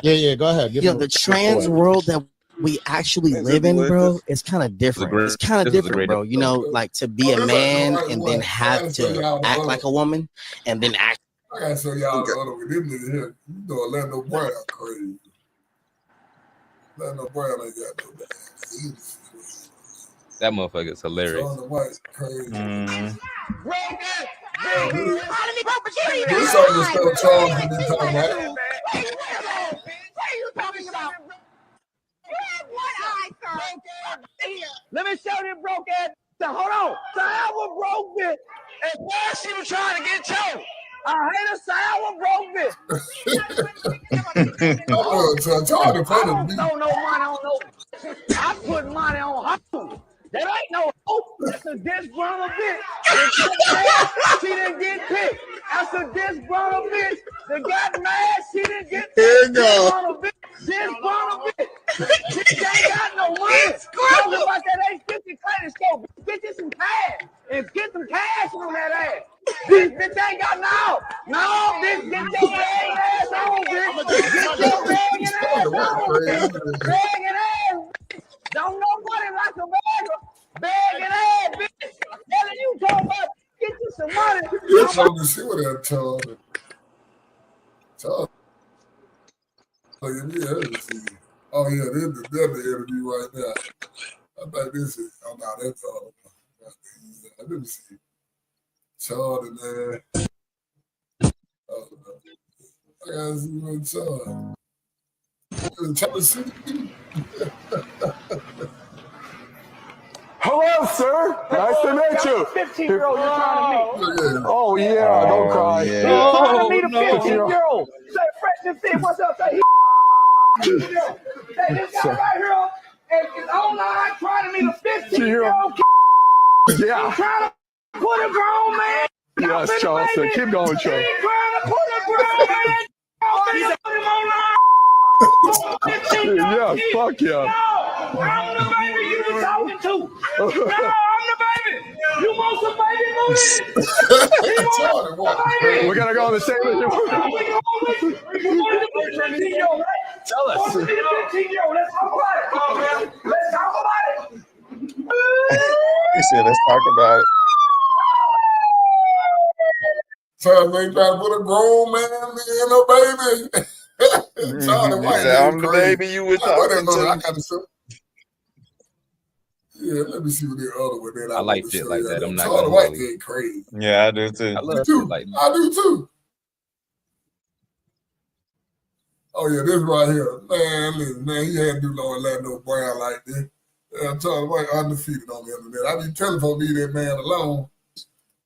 Yeah, go ahead. You know, the trans world that we actually live in, bro, it's kind of different. It's kind of different, bro. You know, like to be a man and then have to act like a woman and then act. I gotta show y'all the other with them niggas here. You know Orlando Brown crazy. Orlando Brown ain't got no damn. That motherfucker is hilarious. Shawn the White crazy. This song is still Charles and they talking about. Let me show them broke ass. Hold on. Sour broke bitch. And why she was trying to get choked? I hate a sour broke bitch. No money on no. I put money on hustle. That ain't no hope. That's a disgruntled bitch. She didn't get picked. That's a disgruntled bitch. That got mad. She didn't get picked. Disgruntled bitch. Disgruntled bitch. She ain't got no money. Talk about that $850 credit score. Get you some cash and get some cash on that ass. This bitch ain't got no, bitch. Get your bag ass on, bitch. Get your bag ass on, bitch. Bag ass. Don't nobody like a bag ass, bitch. What are you talking about? Get you some money. You're trying to see what that Charles. Oh yeah, this is the interview right now. I think this is. Oh no, that's all. Let me see. Charlie, man. Oh, I gotta see what Charlie. Trying to see. Hello, sir. Nice to meet you. 15-year-old you're trying to meet. Oh, yeah. Don't cry. You're trying to meet a 15-year-old. Say, fresh and fit. What's up? Say, say this guy right here is online trying to meet a 15-year-old kid. Yeah. He's trying to put a grown man. Yes, Charles. Keep going, Charles. He's trying to put a grown man. He's put him online. Yeah, fuck yeah. No, I'm the baby you were talking to. No, I'm the baby. You want some baby movie? We're gonna go on the same with you. Tell us. Let's talk about it. Come on, man. Let's talk about it. He said, let's talk about it. So they trying to put a grown man in a baby. Charlie White, I'm the baby you were talking to. Yeah, let me see what the other one is. I like shit like that. I'm not Charlie gonna White hold you. get crazy. Yeah, I do too. I love shit like that. I do too. Oh yeah, this right here, man. Listen, man, he had to do no Orlando Brown like this. Charlie White undefeated on the internet. I be telling folks leave that man alone.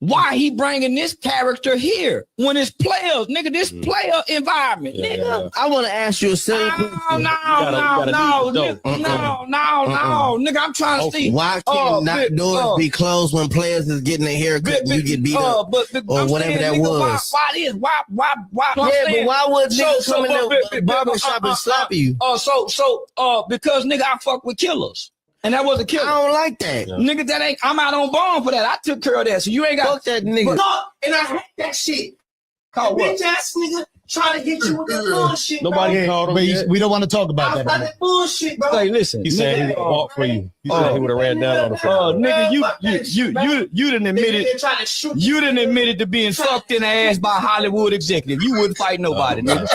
Why he bringing this character here when it's players, nigga? This player environment, nigga. I want to ask you a silly question. No, nigga. I'm trying to see. Why can't not doors be closed when players is getting a haircut and you get beat up or whatever that was? Why this? Why? Yeah, but why would niggas come in the barbershop and slap you? Because nigga, I fuck with killers. And that was a killer. I don't like that. Nigga, that ain't, I'm out on bond for that. I took care of that. So you ain't got. Fuck that nigga. And I hate that shit. Call what? Bitch ass nigga trying to hit you with that bullshit. Nobody called him. But we don't want to talk about About that. that bullshit, bro. Hey, listen. He said he would have walked for you. He said he would have ran down on the floor. Nigga, you done admitted. You done admitted to being fucked in the ass by a Hollywood executive. You wouldn't fight nobody, nigga.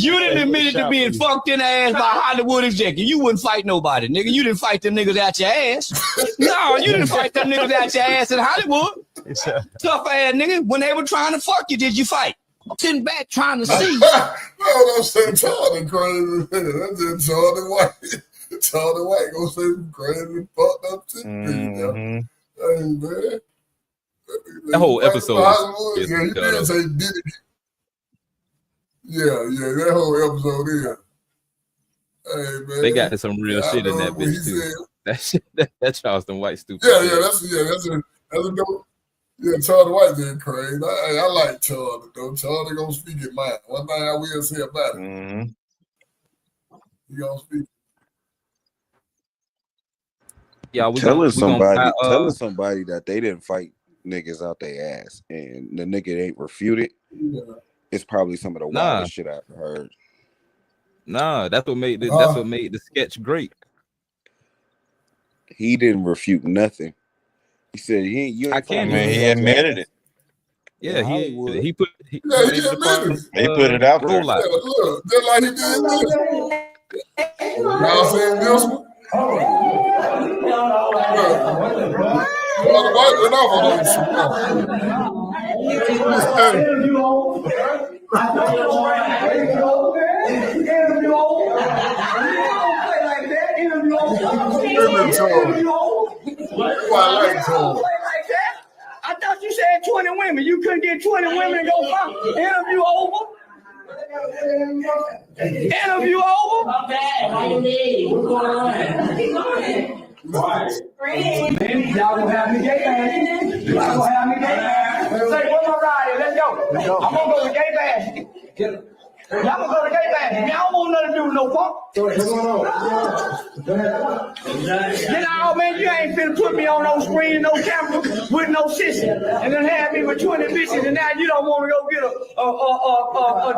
You done admitted to being fucked in the ass by a Hollywood executive. You wouldn't fight nobody, nigga. You didn't fight them niggas out your ass. No, you didn't fight them niggas out your ass in Hollywood. Tough ass nigga. When they were trying to fuck you, did you fight? sitting back trying to see. No, don't say Charlie crazy. That's just Charlie White. Charlie White gonna say some crazy fucked up shit. Mhm. Hey, man. That whole episode. Yeah, you did say did it. Yeah, that whole episode is. Hey, man. They got some real Yeah, I shit in know that what he bitch too. said. That shit, that Charleston White stupid. Yeah, that's a dope. Yeah, Charlie White did crazy. I like Charlie though. Charlie gonna speak his mind. One thing I will say about it, he gonna speak. Yeah, we telling gonna telling somebody that they didn't fight niggas out their ass and the nigga ain't refuted. It's probably some of the wildest shit I've heard. Nah, that's what made the sketch great. He didn't refute nothing. He said you ain't can't. Man, he admitted it. Yeah, he put He admitted it. He put it out there. Yeah, look, just like he did this. Y'all seen this one? Charlie White went off on I thought you said 20 women. You couldn't get 20 women to go fuck. Interview over. Interview over. Y'all gonna have me gay bash. Y'all gonna have me gay bash. Say, where's my ride? Let's go. I'm gonna go to gay bash. Y'all gonna go to gay bash. Y'all don't want nothing to do with no Then all man, you ain't finna put me on no screen, no camera, with no sissy, and then have me with 20 bitches, and now you don't want to go get a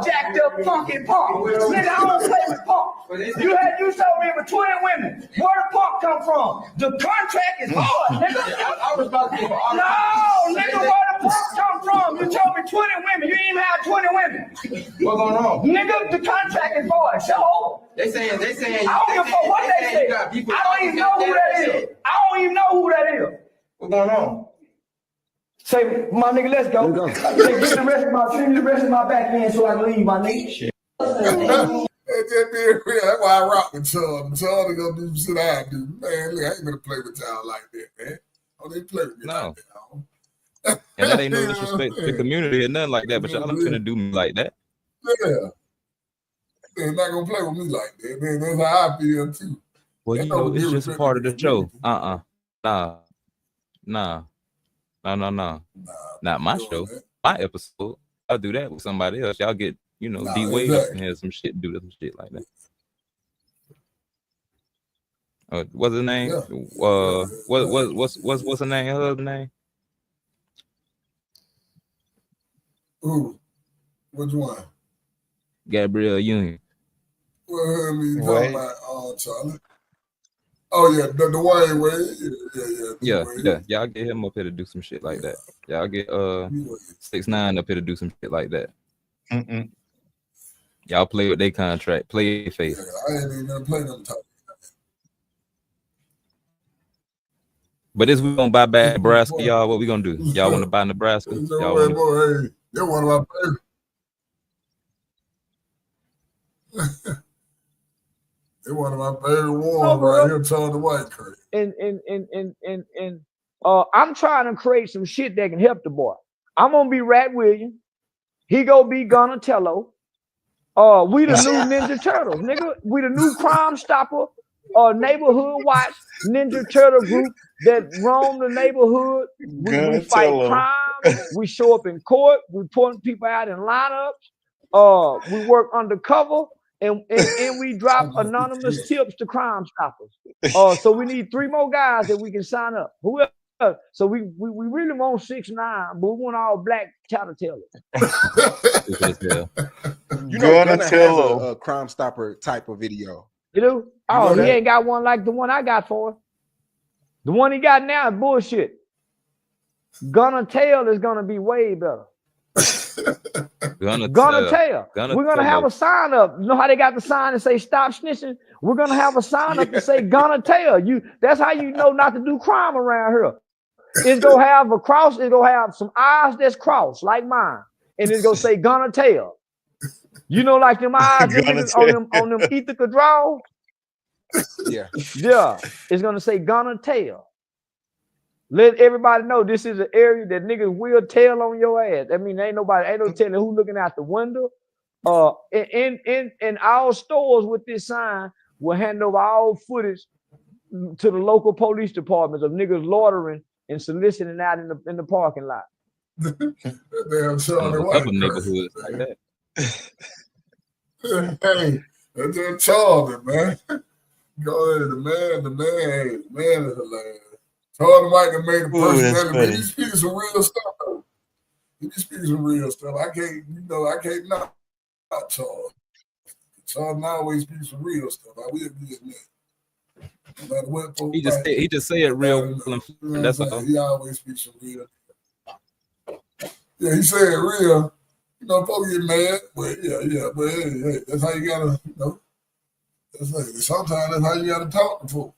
jacked up funky punk. Nigga, I don't play with punk. You told me with 20 women. Where the punk come from? The contract is hard, nigga. I was about to no, nigga, where the punk come from? You told me 20 women. You didn't even have 20 women. What's going on? Nigga, the contract is hard. So They saying. I don't give a fuck what they say. I don't even know who that is. I don't even know who that is. What's going on? Say, my nigga, let's go. Say, give me the rest of my back end so I can leave, my nigga. That's why I rock with Charlie. Charlie gonna do some shit I do. Man, look, I ain't gonna play with y'all like that, man. Oh, they play with me like that. And that ain't no disrespect to the community or nothing like that, but y'all ain't finna do me like that. Yeah. They're not gonna play with me like that. Man, that's how I feel too. Well, you know, it's just a part of the show. Nah. Not my show. My episode. I'll do that with somebody else. Y'all get, D-Wade up and have some shit, do some shit like that. What's his name? Yeah. What's her name? Her husband's name? Who? Which one? Gabrielle Union. Well, you talking about Charlie? Oh yeah, the Dwayne Wade. Yeah. Y'all get him up here to do some shit like that. Y'all get 6ix9ine up here to do some shit like that. Y'all play with their contract. Play your face. Yeah, I ain't even gonna play them type. But this we gonna buy back Nebraska, y'all. What we gonna do? Y'all want to buy Nebraska? Y'all hey, they're one of my favorites. They're one of my favorite ones right here, Charlie White. And I'm trying to create some shit that can help the boy. I'm gonna be Rat Williams. He gonna be Donatello. We the new Ninja Turtles, nigga. We the new Crime Stopper, neighborhood watch Ninja Turtle group that roam the neighborhood. We fight crime. We show up in court. We point people out in lineups. We work undercover. And we drop anonymous tips to Crime Stoppers. So we need 3 more guys that we can sign up. Whoever. So we really want 6ix9ine, but we want all black tattletales. You know, Gunna has a Crime Stopper type of video. You do? Oh, he ain't got one like the one I got for him. The one he got now is bullshit. Gunna Tail is gonna be way better. Gonna tell. We're gonna have a sign up. You know how they got the sign and say stop snitching? We're gonna have a sign up to say gonna tell you. That's how you know not to do crime around here. It's gonna have a cross, it's gonna have some eyes that's crossed like mine. and it's gonna say gonna tell. You know, like them eyes them niggas on them Ithaca draws. Yeah. Yeah, it's gonna say gonna tell. Let everybody know this is an area that niggas will tell on your ass. I mean, ain't no telling who looking out the window. In our stores with this sign, will hand over all footage to the local police departments of niggas loitering and soliciting out in the parking lot. Damn Charlie A White. couple neighborhoods like that. Hey, that's just Charlie, man. Go ahead, the man is hilarious. Charlie White that made a personality, man. He speaking some real stuff, though. He speaking some real stuff. I can't knock Charles. Charles always speaks some real stuff. I will admit that. No matter what folks He just say it real. That's all. He always speaks some real. Yeah, he said it real. You know, folks get mad, but but hey, that's how you gotta, you know. Sometimes that's how you gotta talk to folks.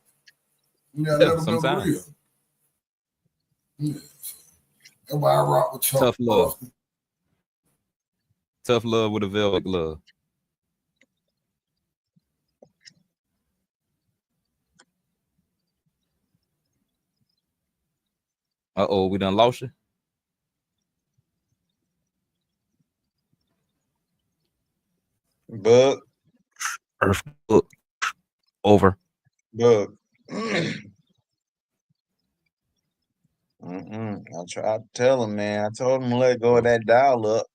You gotta let them know the real. Yeah. That's why I rock with Charles. Tough love. Tough love with a velvet glove. Uh-oh, we done lost you. Bug. Earth book. Over. Bug. I tried to tell him, man. I told him to let go of that dial up.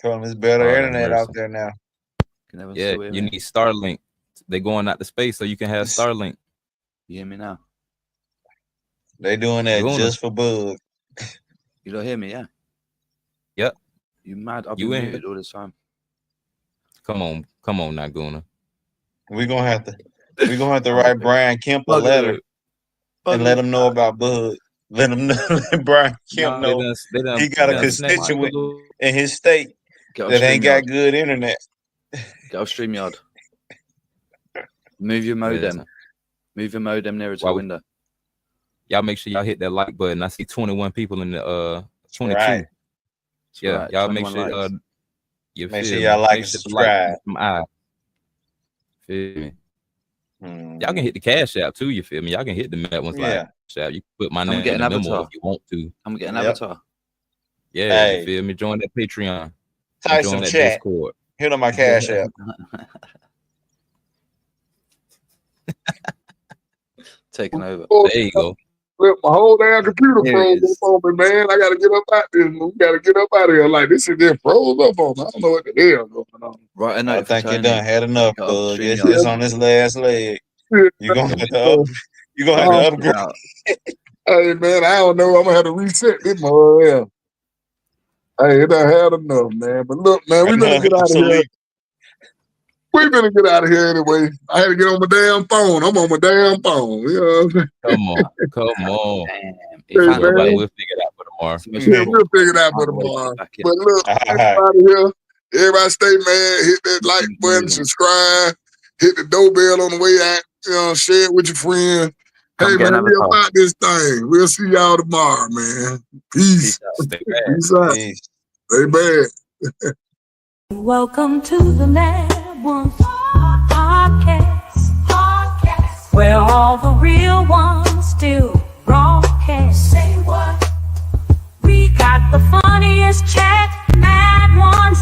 Told him it's better internet out there now. Yeah, you need Starlink. They going out to space so you can have Starlink. You hear me now? They doing that just for Bug. You don't hear me, yeah? Yep. You mad? I've been muted all this time. Come on now, Guna. We're gonna have to write Brian Kemp a letter and let him know about Bug. Let him know. Let Brian Kemp know he got a constituent in his state that ain't got good internet. Get off StreamYard. Move your modem. Move your modem nearer to the window. Y'all make sure y'all hit that like button. I see 21 people in the 22. Right. Yeah, right. y'all make sure likes. make sure y'all like and subscribe. Feel me? Y'all can hit the Cash App too, you feel me? Y'all can hit the Met ones like Cash App. You can put my name in the memo if you want to. I'm getting an avatar. Yeah, you feel me? Join that Patreon. Type join some that chat. Discord. Hit on my Cash App. Taking over. There you go. My whole damn computer froze up on me, man. I gotta get up out there. We gotta get up out of here. Like this shit just froze up on me. I don't know what the hell going on. Right, I think you done had enough, Bug. It's on this last leg. You gonna have to upgrade. Hey man, I don't know. I'm gonna have to reset this more. Yeah. Hey, it done had enough, man. But look, man, we better get out of here. We better get out of here anyway. I had to get on my damn phone. I'm on my damn phone. You know what I'm saying? Come on. Hey, We'll figure it out for tomorrow. Yeah, we'll figure it out for tomorrow. But look, everybody here, everybody stay mad. Hit that like button, subscribe, hit the doorbell on the way out. You know, share it with your friends. Hey, man, we about this thing. We'll see y'all tomorrow, man. Peace. Peace out. Stay bad. Welcome to the Mad Ones podcast, where all the real ones still broadcast. Say what? We got the funniest chat, Mad Ones